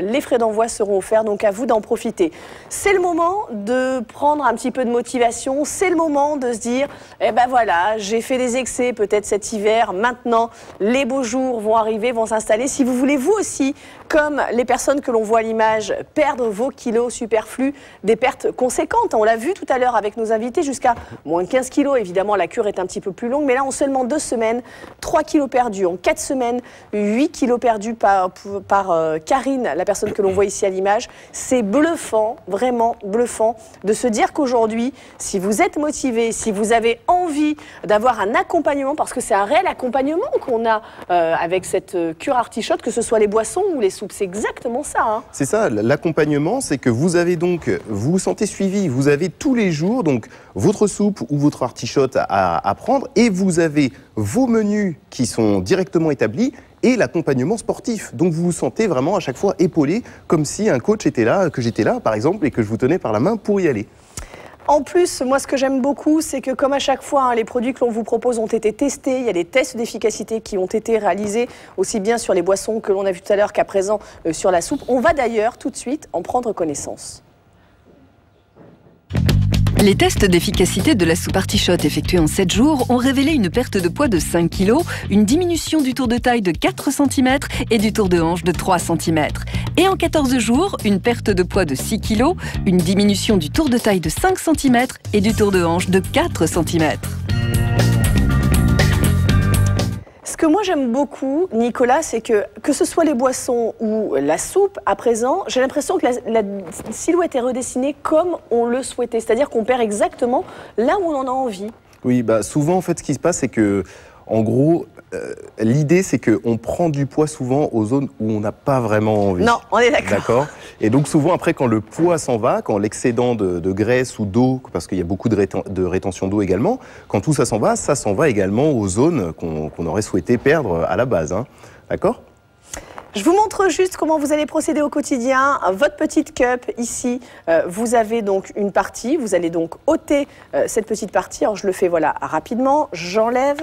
les frais d'envoi seront offerts, donc à vous d'en profiter. C'est le moment de prendre un petit petit peu de motivation, c'est le moment de se dire, eh ben voilà, j'ai fait des excès peut-être cet hiver, maintenant les beaux jours vont arriver, vont s'installer. Si vous voulez vous aussi, comme les personnes que l'on voit à l'image, perdre vos kilos superflus, des pertes conséquentes. On l'a vu tout à l'heure avec nos invités, jusqu'à moins de 15 kilos. Évidemment, la cure est un petit peu plus longue, mais là, en seulement 2 semaines, 3 kilos perdus. En 4 semaines, 8 kilos perdus par Karine, la personne que l'on voit ici à l'image. C'est bluffant, vraiment bluffant, de se dire qu'aujourd'hui, si vous êtes motivé, si vous avez envie d'avoir un accompagnement, parce que c'est un réel accompagnement qu'on a avec cette cure Artichotte, que ce soit les boissons ou les soupes, c'est exactement ça. Hein. C'est ça, l'accompagnement, c'est que vous avez donc, vous vous sentez suivi, vous avez tous les jours donc votre soupe ou votre artichotte à prendre, et vous avez vos menus qui sont directement établis et l'accompagnement sportif. Donc vous vous sentez vraiment à chaque fois épaulé, comme si un coach était là, que j'étais là par exemple, et que je vous tenais par la main pour y aller. En plus, moi ce que j'aime beaucoup, c'est que comme à chaque fois, hein, les produits que l'on vous propose ont été testés, il y a des tests d'efficacité qui ont été réalisés, aussi bien sur les boissons que l'on a vu tout à l'heure qu'à présent sur la soupe. On va d'ailleurs tout de suite en prendre connaissance. Les tests d'efficacité de la soupe Artichotte effectués en 7 jours ont révélé une perte de poids de 5 kg, une diminution du tour de taille de 4 cm et du tour de hanche de 3 cm. Et en 14 jours, une perte de poids de 6 kg, une diminution du tour de taille de 5 cm et du tour de hanche de 4 cm. Ce que moi j'aime beaucoup, Nicolas, c'est que ce soit les boissons ou la soupe, à présent, j'ai l'impression que la silhouette est redessinée comme on le souhaitait. C'est-à-dire qu'on perd exactement là où on en a envie. Oui, bah souvent en fait ce qui se passe c'est que, en gros, l'idée c'est qu'on prend du poids souvent aux zones où on n'a pas vraiment envie. Non, on est d'accord. D'accord. Et donc souvent après quand le poids s'en va, quand l'excédent de graisse ou d'eau, parce qu'il y a beaucoup de rétention d'eau également, quand tout ça s'en va également aux zones qu'on aurait souhaité perdre à la base. Hein. D'accord ? Je vous montre juste comment vous allez procéder au quotidien. Votre petite cup ici, vous avez donc une partie. Vous allez donc ôter cette petite partie. Alors je le fais voilà rapidement. J'enlève.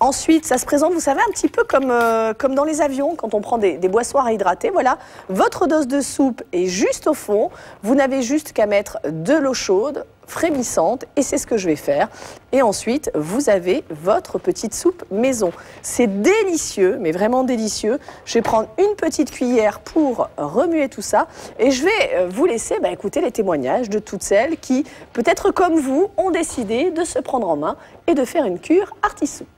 Ensuite, ça se présente, vous savez, un petit peu comme dans les avions, quand on prend des boissoires à hydrater. Voilà, votre dose de soupe est juste au fond. Vous n'avez juste qu'à mettre de l'eau chaude, frémissante, et c'est ce que je vais faire. Et ensuite, vous avez votre petite soupe maison. C'est délicieux, mais vraiment délicieux. Je vais prendre une petite cuillère pour remuer tout ça, et je vais vous laisser écouter les témoignages de toutes celles qui, peut-être comme vous, ont décidé de se prendre en main et de faire une cure Artisoupe.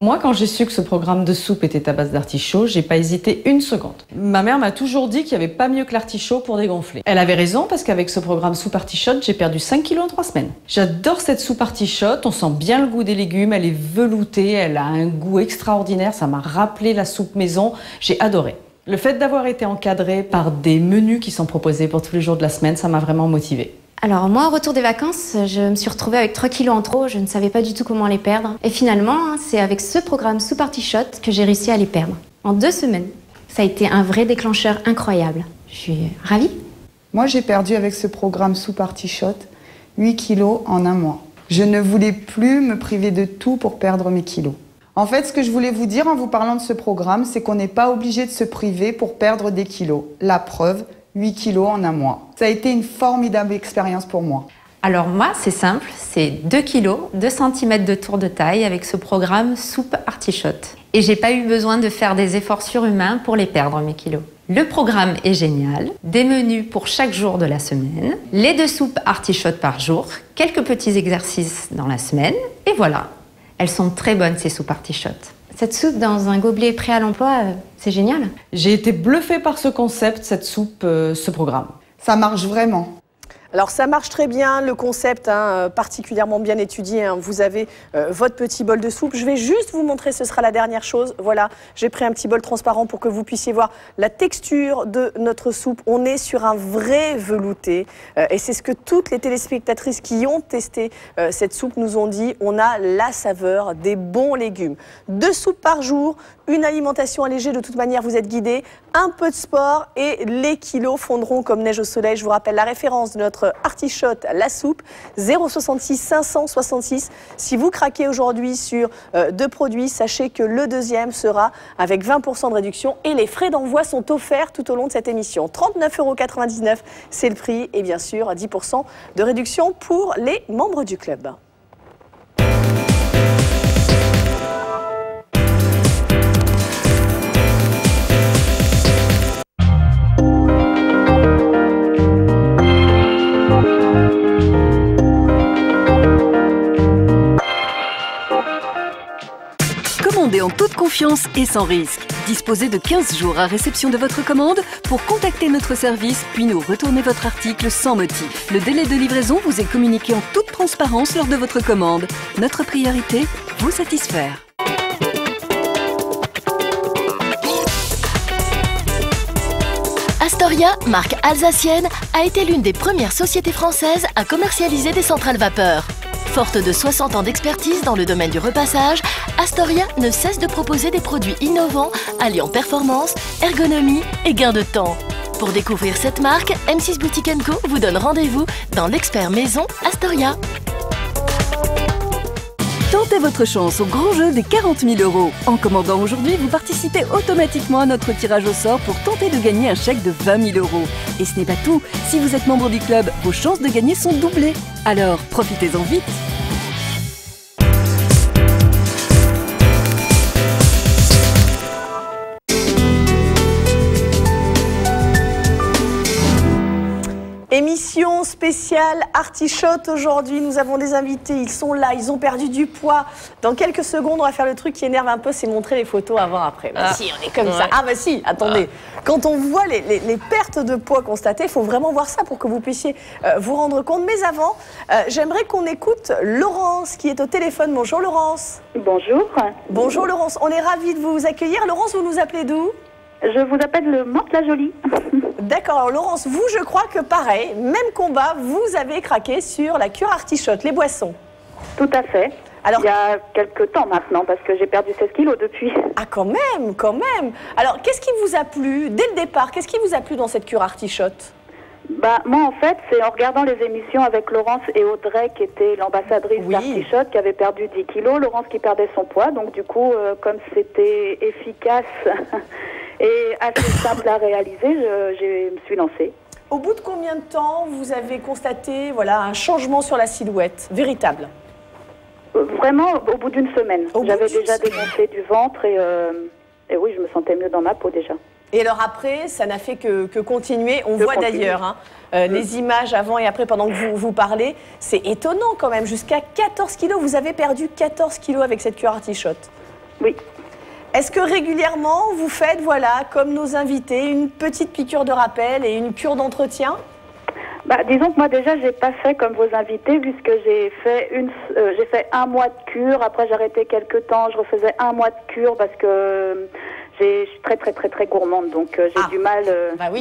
Moi, quand j'ai su que ce programme de soupe était à base d'artichaut, j'ai pas hésité une seconde. Ma mère m'a toujours dit qu'il n'y avait pas mieux que l'artichaut pour dégonfler. Elle avait raison parce qu'avec ce programme soupe artichotte, j'ai perdu 5 kilos en 3 semaines. J'adore cette soupe artichotte, on sent bien le goût des légumes, elle est veloutée, elle a un goût extraordinaire, ça m'a rappelé la soupe maison, j'ai adoré. Le fait d'avoir été encadrée par des menus qui sont proposés pour tous les jours de la semaine, ça m'a vraiment motivée. Alors moi, au retour des vacances, je me suis retrouvée avec 3 kilos en trop, je ne savais pas du tout comment les perdre. Et finalement, c'est avec ce programme Soupe Artichotte que j'ai réussi à les perdre. En 2 semaines. Ça a été un vrai déclencheur incroyable. Je suis ravie. Moi, j'ai perdu avec ce programme Soupe Artichotte 8 kilos en 1 mois. Je ne voulais plus me priver de tout pour perdre mes kilos. En fait, ce que je voulais vous dire en vous parlant de ce programme, c'est qu'on n'est pas obligé de se priver pour perdre des kilos. La preuve, 8 kilos en 1 mois. Ça a été une formidable expérience pour moi. Alors moi, c'est simple, c'est 2 kilos, 2 cm de tour de taille avec ce programme Soupe Artichotte. Et j'ai pas eu besoin de faire des efforts surhumains pour les perdre, mes kilos. Le programme est génial, des menus pour chaque jour de la semaine, les 2 soupes artichotes par jour, quelques petits exercices dans la semaine, et voilà. Elles sont très bonnes, ces soupes artichotes. Cette soupe dans un gobelet prêt à l'emploi, c'est génial. J'ai été bluffée par ce concept, cette soupe, ce programme. Ça marche vraiment. Alors ça marche très bien, le concept particulièrement bien étudié, hein. Vous avez votre petit bol de soupe. Je vais juste vous montrer, ce sera la dernière chose. Voilà, j'ai pris un petit bol transparent pour que vous puissiez voir la texture de notre soupe. On est sur un vrai velouté et c'est ce que toutes les téléspectatrices qui ont testé cette soupe nous ont dit. On a la saveur des bons légumes. 2 soupes par jour, une alimentation allégée, de toute manière vous êtes guidés, un peu de sport et les kilos fondront comme neige au soleil. Je vous rappelle la référence de notre votre artichote, la soupe, 066 566. Si vous craquez aujourd'hui sur 2 produits, sachez que le deuxième sera avec 20% de réduction et les frais d'envoi sont offerts tout au long de cette émission. 39,99 €, c'est le prix et bien sûr 10% de réduction pour les membres du club. Commandez en toute confiance et sans risque. Disposez de 15 jours à réception de votre commande pour contacter notre service puis nous retourner votre article sans motif. Le délai de livraison vous est communiqué en toute transparence lors de votre commande. Notre priorité, vous satisfaire. Astoria, marque alsacienne, a été l'une des premières sociétés françaises à commercialiser des centrales vapeur. Forte de 60 ans d'expertise dans le domaine du repassage, Astoria ne cesse de proposer des produits innovants alliant performance, ergonomie et gain de temps. Pour découvrir cette marque, M6 Boutique & Co vous donne rendez-vous dans l'expert maison Astoria. Tentez votre chance au grand jeu des 40 000 €. En commandant aujourd'hui, vous participez automatiquement à notre tirage au sort pour tenter de gagner un chèque de 20 000 €. Et ce n'est pas tout. Si vous êtes membre du club, vos chances de gagner sont doublées. Alors, profitez-en vite. Émission spéciale artichote aujourd'hui. Nous avons des invités, ils sont là, ils ont perdu du poids. Dans quelques secondes, on va faire le truc qui énerve un peu, c'est montrer les photos avant-après. Bah si, on est comme ça. Ah bah si, attendez. Quand on voit les pertes de poids constatées, il faut vraiment voir ça pour que vous puissiez vous rendre compte. Mais avant, j'aimerais qu'on écoute Laurence qui est au téléphone. Bonjour Laurence. Bonjour. Bonjour Laurence, on est ravis de vous accueillir. Laurence, vous nous appelez d'où ? Je vous appelle le Mantes-la-Jolie. D'accord, alors Laurence, vous, je crois que pareil, même combat, vous avez craqué sur la cure artichote, les boissons. Tout à fait. Alors, il y a quelques temps maintenant, parce que j'ai perdu 16 kilos depuis. Ah, quand même, quand même. Alors, qu'est-ce qui vous a plu, dès le départ, qu'est-ce qui vous a plu dans cette cure artichote ? Bah, moi, en fait, c'est en regardant les émissions avec Laurence et Audrey, qui était l'ambassadrice d'Artichote, qui avait perdu 10 kilos, Laurence qui perdait son poids. Donc, du coup, comme c'était efficace et assez simple à réaliser, je me suis lancée. Au bout de combien de temps vous avez constaté voilà, un changement sur la silhouette véritable ? Vraiment, au bout d'une semaine. J'avais déjà dégonflé du ventre et oui, je me sentais mieux dans ma peau déjà. Et alors après, ça n'a fait que continuer. On voit d'ailleurs les images avant et après pendant que vous parlez. C'est étonnant quand même, jusqu'à 14 kilos. Vous avez perdu 14 kilos avec cette cure artichote. Oui. Est-ce que régulièrement, vous faites, voilà, comme nos invités, une petite piqûre de rappel et une cure d'entretien ? Bah, disons que moi déjà, j'ai pas fait comme vos invités, puisque j'ai fait un mois de cure. Après, j'ai arrêté quelques temps. Je refaisais un mois de cure parce que je suis très gourmande, donc j'ai du mal.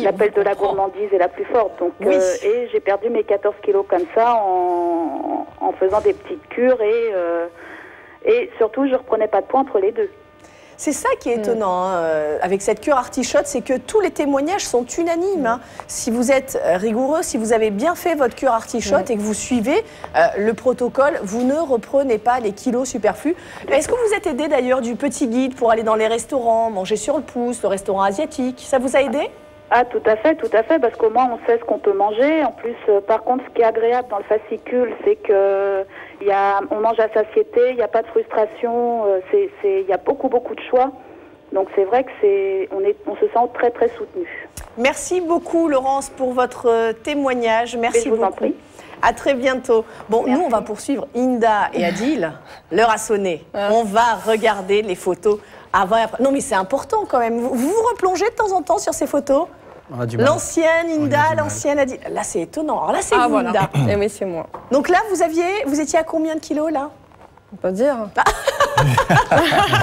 L'appel de la gourmandise est la plus forte. Donc, et j'ai perdu mes 14 kilos comme ça en faisant des petites cures et surtout, je reprenais pas de poids entre les deux. C'est ça qui est étonnant avec cette cure artichote, c'est que tous les témoignages sont unanimes. Hein. Si vous êtes rigoureux, si vous avez bien fait votre cure artichote et que vous suivez le protocole, vous ne reprenez pas les kilos superflus. Est-ce que vous êtes aidé d'ailleurs du petit guide pour aller dans les restaurants, manger sur le pouce, le restaurant asiatique ? Ça vous a aidé ? Ah, tout à fait, parce qu'au moins on sait ce qu'on peut manger. En plus, par contre, ce qui est agréable dans le fascicule, c'est que on mange à satiété, il n'y a pas de frustration, il y a beaucoup de choix. Donc c'est vrai que on se sent très soutenu. Merci beaucoup Laurence pour votre témoignage. Merci beaucoup. Je vous en prie. À très bientôt. Bon, nous on va poursuivre Hinda et Adil. L'heure a sonné. On va regarder les photos avant et après. Non mais c'est important quand même. Vous vous replongez de temps en temps sur ces photos ? L'ancienne Hinda, l'ancienne Adil. Là c'est étonnant. Alors là c'est vous voilà. Hinda. Et oui, c'est moi. Donc là vous étiez à combien de kilos là ? On peut pas dire.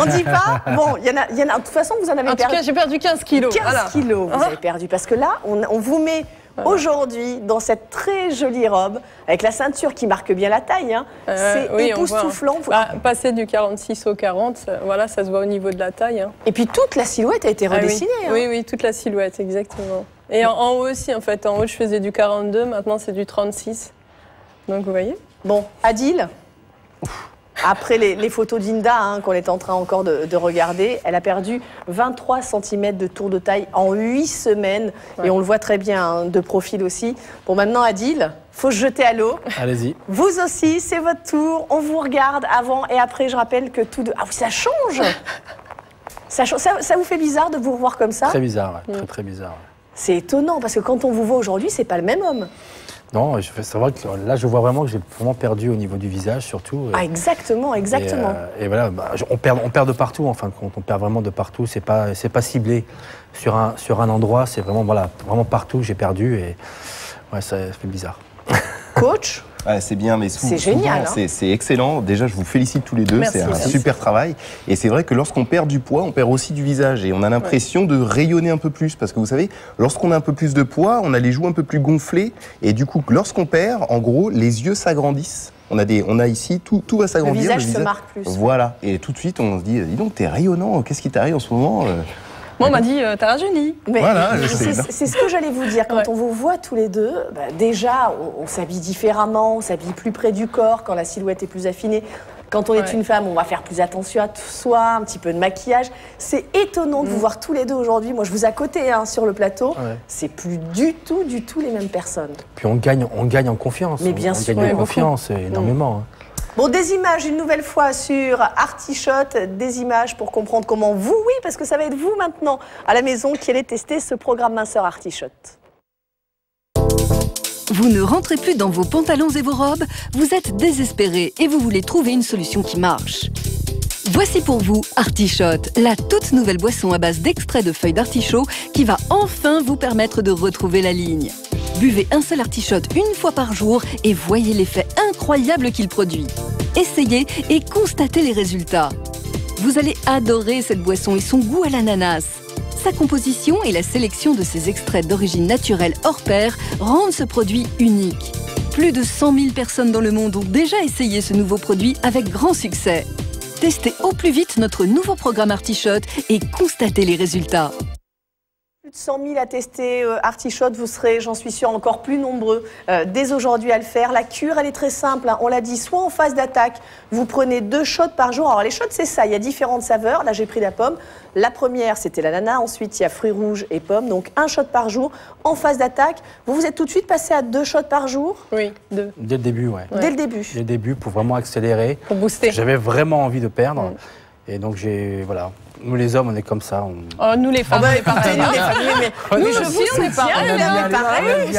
On dit pas. Bon, il y en a. De toute façon, vous en avez perdu. En tout cas, j'ai perdu 15 kilos. 15 kilos, vous avez perdu. Parce que là, on vous met aujourd'hui dans cette très jolie robe, avec la ceinture qui marque bien la taille. Hein. C'est époustouflant. Passer du 46 au 40, voilà, ça se voit au niveau de la taille. Hein. Et puis toute la silhouette a été redessinée. Oui, toute la silhouette, exactement. Et en haut aussi, en fait. En haut, je faisais du 42, maintenant c'est du 36. Donc, vous voyez. Bon, Adil, après les photos d'Inda qu'on est en train encore de regarder, elle a perdu 23 cm de tour de taille en 8 semaines. Ouais. Et on le voit très bien, de profil aussi. Bon, maintenant, Adil, faut se jeter à l'eau. Allez-y. Vous aussi, c'est votre tour. On vous regarde avant et après. Je rappelle que tout de... Ah oui, ça change. Ça vous fait bizarre de vous revoir comme ça? Très bizarre, ouais. Très bizarre. Ouais. C'est étonnant, parce que quand on vous voit aujourd'hui, c'est pas le même homme. Non, c'est vrai que là, je vois vraiment que j'ai vraiment perdu au niveau du visage, surtout. Ah, exactement. Et voilà, on perd de partout, en fin de compte. On perd vraiment de partout. C'est pas ciblé sur un endroit. C'est vraiment, vraiment partout. J'ai perdu et ouais, ça fait bizarre. Coach? Ouais, c'est bien, mais c'est génial. C'est excellent. Déjà, je vous félicite tous les deux. C'est un super travail. Et c'est vrai que lorsqu'on perd du poids, on perd aussi du visage. Et on a l'impression de rayonner un peu plus. Parce que vous savez, lorsqu'on a un peu plus de poids, on a les joues un peu plus gonflées. Et du coup, lorsqu'on perd, en gros, les yeux s'agrandissent. On a ici, tout va s'agrandir. Le visage se marque plus. Voilà. Et tout de suite, on se dit, dis donc, t'es rayonnant. Qu'est-ce qui t'arrive en ce moment? Moi, on m'a dit, t'as rajeuni. Voilà, c'est ce que j'allais vous dire. Quand on vous voit tous les deux, déjà, on s'habille différemment, on s'habille plus près du corps quand la silhouette est plus affinée. Quand on est une femme, on va faire plus attention à soi, un petit peu de maquillage. C'est étonnant de vous voir tous les deux aujourd'hui. Moi, je vous ai à côté sur le plateau. Ouais. C'est plus du tout les mêmes personnes. Puis on gagne en confiance. Mais bien sûr, on gagne en confiance énormément. Bon, des images une nouvelle fois sur Artichot, des images pour comprendre comment vous, oui, parce que ça va être vous maintenant à la maison qui allez tester ce programme minceur Artichot. Vous ne rentrez plus dans vos pantalons et vos robes, vous êtes désespéré et vous voulez trouver une solution qui marche. Voici pour vous Artichot, la toute nouvelle boisson à base d'extrait de feuilles d'artichaut qui va enfin vous permettre de retrouver la ligne. Buvez un seul Artichot une fois par jour et voyez l'effet incroyable qu'il produit. Essayez et constatez les résultats. Vous allez adorer cette boisson et son goût à l'ananas. Sa composition et la sélection de ses extraits d'origine naturelle hors pair rendent ce produit unique. Plus de 100 000 personnes dans le monde ont déjà essayé ce nouveau produit avec grand succès. Testez au plus vite notre nouveau programme Artichot et constatez les résultats. Plus de 100 000 à tester Artichot, vous serez, j'en suis sûre, encore plus nombreux dès aujourd'hui à le faire. La cure, elle est très simple, on l'a dit, soit en phase d'attaque, vous prenez 2 shots par jour. Alors les shots, c'est ça, il y a différentes saveurs. Là, j'ai pris la pomme. La première, c'était l'ananas. Ensuite, il y a fruits rouges et pommes. Donc 1 shot par jour en phase d'attaque. Vous êtes tout de suite passé à 2 shots par jour? Oui, 2. Dès le début, ouais. Dès le début. Dès le début, pour vraiment accélérer. Pour booster. J'avais vraiment envie de perdre. Et donc, voilà. Nous, les hommes, on est comme ça. Oh, nous, les femmes, on est pareil. Nous, les familles, mais nous aussi, on est pareil.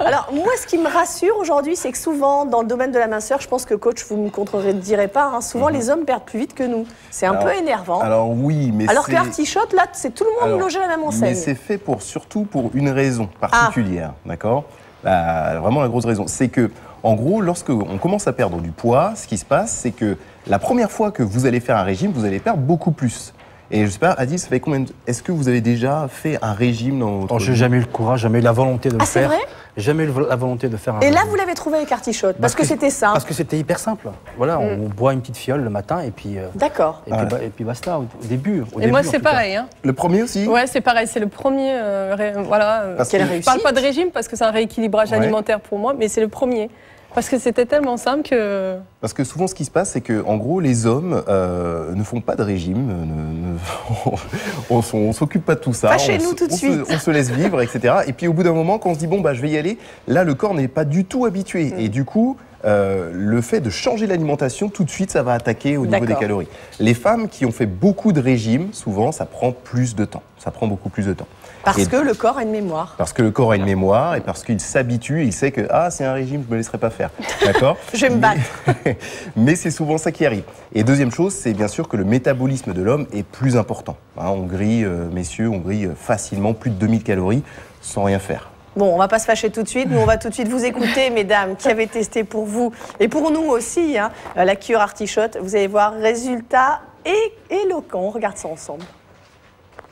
Alors, moi, ce qui me rassure aujourd'hui, c'est que souvent, dans le domaine de la minceur, je pense que coach, vous ne me contredirez pas, souvent, les hommes perdent plus vite que nous. C'est un peu énervant. Alors, oui, mais alors que l'Artichot, là, c'est tout le monde logé à la même enseigne. Mais c'est fait surtout pour une raison particulière, d'accord? Vraiment, la grosse raison, c'est que, en gros, lorsqu'on commence à perdre du poids, ce qui se passe, c'est que la première fois que vous allez faire un régime, vous allez perdre beaucoup plus. Et je sais pas, Adil, ça fait combien de... Est-ce que vous avez déjà fait un régime dans votre... Je n'ai jamais eu le courage, jamais eu la volonté de le faire. Ah, c'est vrai? Jamais eu la volonté de faire un Et régime. là, vous l'avez trouvé avec Artichot, parce que c'était simple. Parce que c'était hyper simple. Voilà, on boit une petite fiole le matin et puis... D'accord. Et puis basta, au début. Et moi, c'est pareil. Le premier aussi? Ouais, c'est pareil, c'est le premier... voilà. Je ne parle pas de régime, parce que c'est un rééquilibrage alimentaire pour moi, mais c'est le premier. Parce que c'était tellement simple que... Parce que souvent, ce qui se passe, c'est que, en gros, les hommes ne font pas de régime, on s'occupe pas de tout ça. Fâchez-nous tout de suite. On se laisse vivre, etc. Et puis, au bout d'un moment, quand on se dit, bon, je vais y aller, là, le corps n'est pas du tout habitué. Et du coup, le fait de changer l'alimentation, tout de suite, ça va attaquer au niveau des calories. Les femmes qui ont fait beaucoup de régimes, souvent, ça prend plus de temps. Ça prend beaucoup plus de temps. Parce que le corps a une mémoire. Parce que le corps a une mémoire et parce qu'il s'habitue, il sait que c'est un régime, je ne me laisserai pas faire. D'accord? Je vais me battre. Mais c'est souvent ça qui arrive. Et deuxième chose, c'est bien sûr que le métabolisme de l'homme est plus important. On grille, messieurs, on grille facilement plus de 2000 calories sans rien faire. Bon, on va pas se fâcher tout de suite, mais on va tout de suite vous écouter, mesdames, qui avez testé pour vous et pour nous aussi la cure Artichot. Vous allez voir, résultat éloquent. On regarde ça ensemble.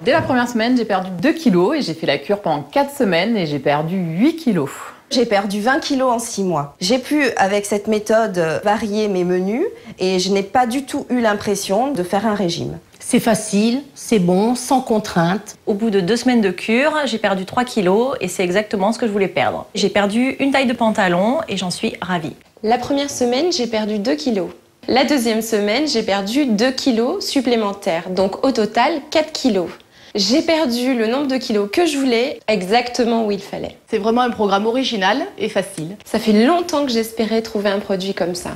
Dès la première semaine, j'ai perdu 2 kilos et j'ai fait la cure pendant 4 semaines et j'ai perdu 8 kilos. J'ai perdu 20 kilos en 6 mois. J'ai pu, avec cette méthode, varier mes menus et je n'ai pas du tout eu l'impression de faire un régime. C'est facile, c'est bon, sans contrainte. Au bout de 2 semaines de cure, j'ai perdu 3 kilos et c'est exactement ce que je voulais perdre. J'ai perdu une taille de pantalon et j'en suis ravie. La première semaine, j'ai perdu 2 kilos. La deuxième semaine, j'ai perdu 2 kilos supplémentaires, donc au total 4 kilos. J'ai perdu le nombre de kilos que je voulais, exactement où il fallait. C'est vraiment un programme original et facile. Ça fait longtemps que j'espérais trouver un produit comme ça.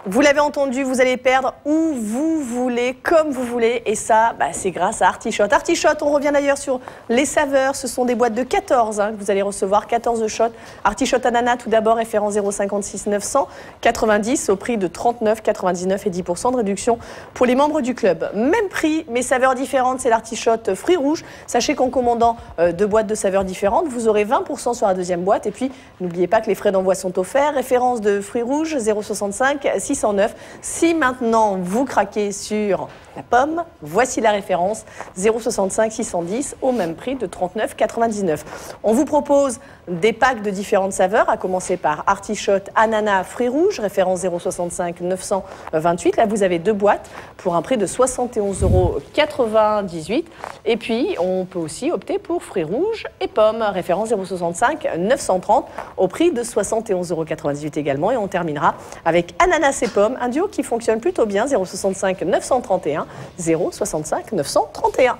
Vous l'avez entendu, vous allez perdre où vous voulez, comme vous voulez. Et ça, c'est grâce à Artichotte. Artichotte, on revient d'ailleurs sur les saveurs. Ce sont des boîtes de 14 que vous allez recevoir, 14 shots. Artichotte ananas, tout d'abord, référence 0,56 990 au prix de 39,99 et 10% de réduction pour les membres du club. Même prix, mais saveurs différentes, c'est l'artichotte fruits rouges. Sachez qu'en commandant 2 boîtes de saveurs différentes, vous aurez 20% sur la deuxième boîte. Et puis, n'oubliez pas que les frais d'envoi sont offerts. Référence de fruits rouges, 0,65 609. Si maintenant vous craquez sur la pomme, voici la référence 0,65 610 au même prix de 39,99. On vous propose des packs de différentes saveurs, à commencer par artichotte, ananas, fruits rouges, référence 0,65 928. Là, vous avez 2 boîtes pour un prix de 71,98 €. Et puis, on peut aussi opter pour fruits rouges et pommes, référence 0,65 930 au prix de 71,98 € également. Et on terminera avec ananas et pommes, un duo qui fonctionne plutôt bien, 0,65 931, 0,65 931.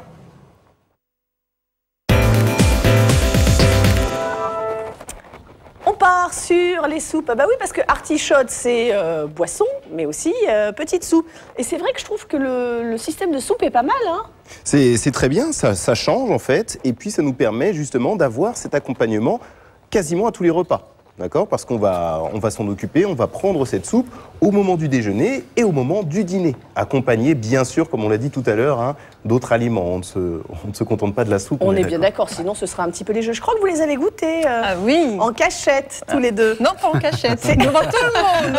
On part sur les soupes. Bah oui, parce que artichotte, c'est boisson, mais aussi petite soupe. Et c'est vrai que je trouve que le système de soupe est pas mal, hein. C'est très bien, ça change en fait. Et puis ça nous permet justement d'avoir cet accompagnement quasiment à tous les repas. D'accord? Parce qu'on va s'en occuper, on va prendre cette soupe au moment du déjeuner et au moment du dîner. Accompagné, bien sûr, comme on l'a dit tout à l'heure, d'autres aliments. On ne se contente pas de la soupe. On est bien d'accord, sinon ce sera un petit peu léger. Je crois que vous les avez goûtés oui. En cachette, tous les deux. Non, pas en cachette, c'est devant tout le monde.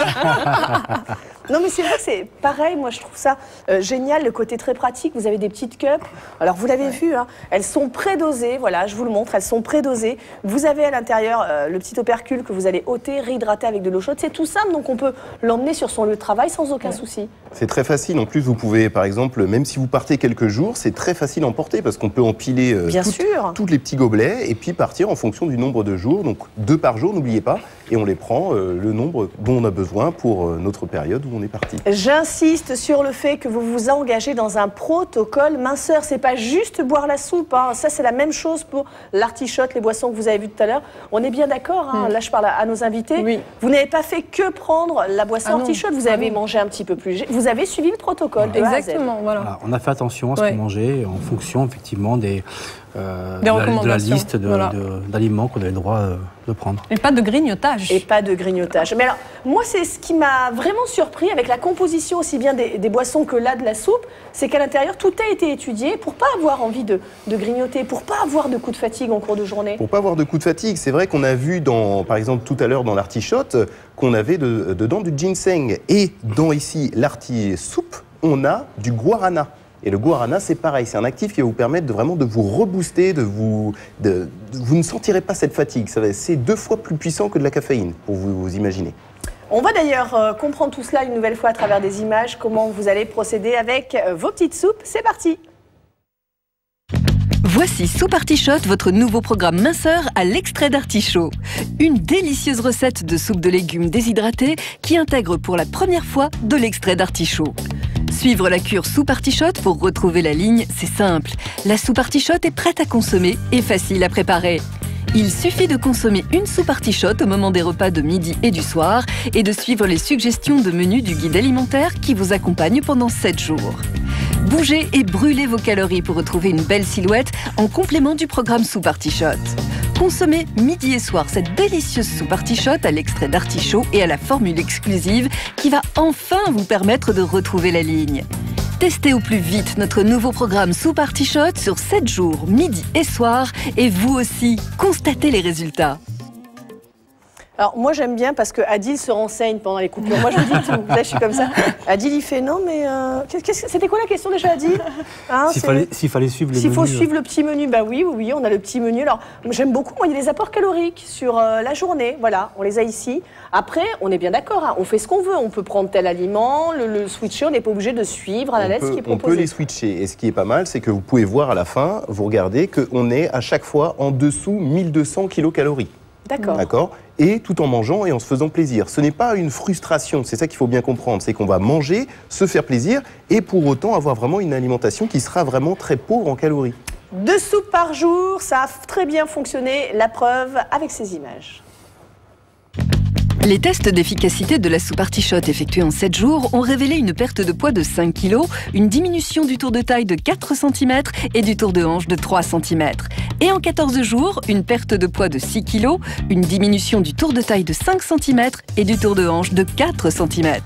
Non, mais c'est vrai que c'est pareil, moi je trouve ça génial, le côté très pratique. Vous avez des petites cups, alors vous l'avez vu, elles sont prédosées, voilà, je vous le montre, elles sont prédosées. Vous avez à l'intérieur le petit opercule que vous allez ôter, réhydrater avec de l'eau chaude. C'est tout simple, donc on peut l'emmener sur son lieu de travail sans aucun souci. C'est très facile, en plus vous pouvez, par exemple, même si vous partez quelques jours, c'est très facile à emporter parce qu'on peut empiler tous les petits gobelets et puis partir en fonction du nombre de jours, donc 2 par jour, n'oubliez pas, et on les prend le nombre dont on a besoin pour notre période où on est parti. J'insiste sur le fait que vous vous engagez dans un protocole minceur. C'est pas juste boire la soupe, ça c'est la même chose pour l'artichotte, les boissons que vous avez vues tout à l'heure. On est bien d'accord, là je parle à nos invités. Oui. Vous n'avez pas fait que prendre la boisson artichotte, vous avez mangé un petit peu plus. Vous avez suivi le protocole. Voilà. Exactement, voilà. On a fait attention à ce qu'on mangeait en fonction effectivement de la liste d'aliments qu'on avait le droit de prendre. Et pas de grignotage. Et pas de grignotage. Mais alors, moi, c'est ce qui m'a vraiment surpris avec la composition aussi bien des boissons que là de la soupe, c'est qu'à l'intérieur, tout a été étudié pour pas avoir envie de grignoter, pour pas avoir de coups de fatigue en cours de journée. Pour pas avoir de coups de fatigue, c'est vrai qu'on a vu, par exemple, tout à l'heure dans l'artichotte, qu'on avait dedans du ginseng. Et dans ici, l'arti-soupe, on a du guarana. Et le guarana, c'est pareil, c'est un actif qui va vous permettre vraiment de vous rebooster, vous ne sentirez pas cette fatigue. C'est 2 fois plus puissant que de la caféine, pour vous imaginer. On va d'ailleurs comprendre tout cela une nouvelle fois à travers des images, comment vous allez procéder avec vos petites soupes. C'est parti! Voici Soupe Artichotte, votre nouveau programme minceur à l'extrait d'artichaut. Une délicieuse recette de soupe de légumes déshydratés qui intègre pour la première fois de l'extrait d'artichaut. Suivre la cure soupe artichotte pour retrouver la ligne, c'est simple. La soupe artichotte est prête à consommer et facile à préparer. Il suffit de consommer une soupe artichotte au moment des repas de midi et du soir et de suivre les suggestions de menu du guide alimentaire qui vous accompagne pendant 7 jours. Bougez et brûlez vos calories pour retrouver une belle silhouette en complément du programme soupe artichotte. Consommez midi et soir cette délicieuse soupe artichotte à l'extrait d'artichaut et à la formule exclusive qui va enfin vous permettre de retrouver la ligne. Testez au plus vite notre nouveau programme soupe artichotte sur 7 jours, midi et soir, et vous aussi, constatez les résultats. Alors moi j'aime bien parce que Adil se renseigne pendant les coupures. Moi je dis tout. Là je suis comme ça. Adil il fait non mais c'était quoi la question déjà Adil hein, S'il fallait suivre le menu. S'il faut suivre le petit menu, bah oui, on a le petit menu. Alors j'aime beaucoup. Moi il y a les apports caloriques sur la journée. Voilà, on les a ici. Après on est bien d'accord. Hein, on fait ce qu'on veut. On peut prendre tel aliment, le switcher. On n'est pas obligé de suivre à la lettre ce qui est proposé. On peut les switcher. Et ce qui est pas mal, c'est que vous pouvez voir à la fin, vous regardez qu'on est à chaque fois en dessous 1200 kilocalories. D'accord. Et tout en mangeant et en se faisant plaisir. Ce n'est pas une frustration, c'est ça qu'il faut bien comprendre. C'est qu'on va manger, se faire plaisir et pour autant avoir vraiment une alimentation qui sera vraiment très pauvre en calories. 2 soupes par jour, ça a très bien fonctionné. La preuve avec ces images. Les tests d'efficacité de la soupe Artichot effectués en 7 jours ont révélé une perte de poids de 5 kg, une diminution du tour de taille de 4 cm et du tour de hanche de 3 cm. Et en 14 jours, une perte de poids de 6 kg, une diminution du tour de taille de 5 cm et du tour de hanche de 4 cm.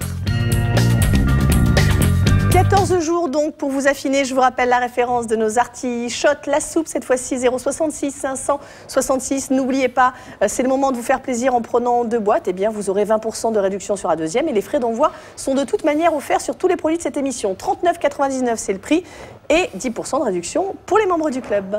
14 jours donc pour vous affiner. Je vous rappelle la référence de nos artichotes. La soupe, cette fois-ci 066 566. N'oubliez pas, c'est le moment de vous faire plaisir en prenant 2 boîtes. Eh bien, vous aurez 20% de réduction sur la deuxième. Et les frais d'envoi sont de toute manière offerts sur tous les produits de cette émission. 39,99 c'est le prix et 10% de réduction pour les membres du club.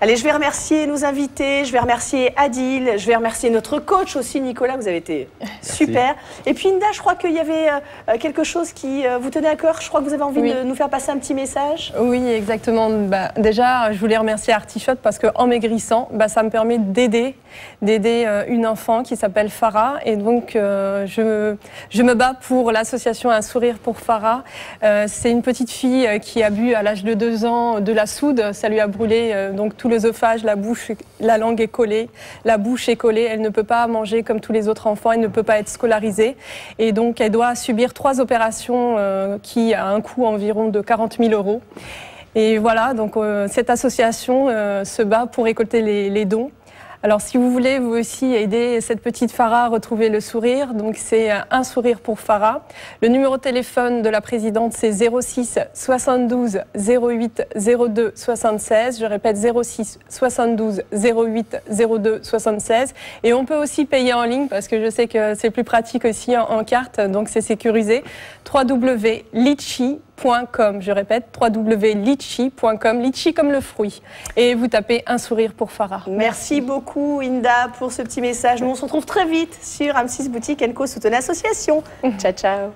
Allez, je vais remercier nos invités, je vais remercier Adil, je vais remercier notre coach aussi, Nicolas, vous avez été super. Et puis Inda, je crois qu'il y avait quelque chose qui vous tenait à cœur, je crois que vous avez envie de nous faire passer un petit message. Oui, exactement. Déjà, je voulais remercier Artichot parce qu'en maigrissant, ça me permet d'aider une enfant qui s'appelle Farah. Et donc, je me bats pour l'association Un sourire pour Farah. C'est une petite fille qui a bu à l'âge de 2 ans de la soude, ça lui a brûlé donc tout l'œsophage, la bouche, la langue est collée, la bouche est collée, elle ne peut pas manger comme tous les autres enfants, elle ne peut pas être scolarisée et donc elle doit subir 3 opérations qui a un coût environ de 40 000 €. Et voilà, donc cette association se bat pour récolter les dons. Alors si vous voulez vous aussi aider cette petite Farah à retrouver le sourire, donc c'est Un sourire pour Farah. Le numéro de téléphone de la présidente c'est 06 72 08 02 76. Je répète 06 72 08 02 76. Et on peut aussi payer en ligne parce que je sais que c'est plus pratique aussi en carte, donc c'est sécurisé. www.litchi.com. Je répète, www.litchi.com, litchi comme le fruit. Et vous tapez Un sourire pour Farah. Merci beaucoup Inda pour ce petit message. Nous on se retrouve très vite sur M6 Boutique & Co. Soutenez Association. Ciao ciao.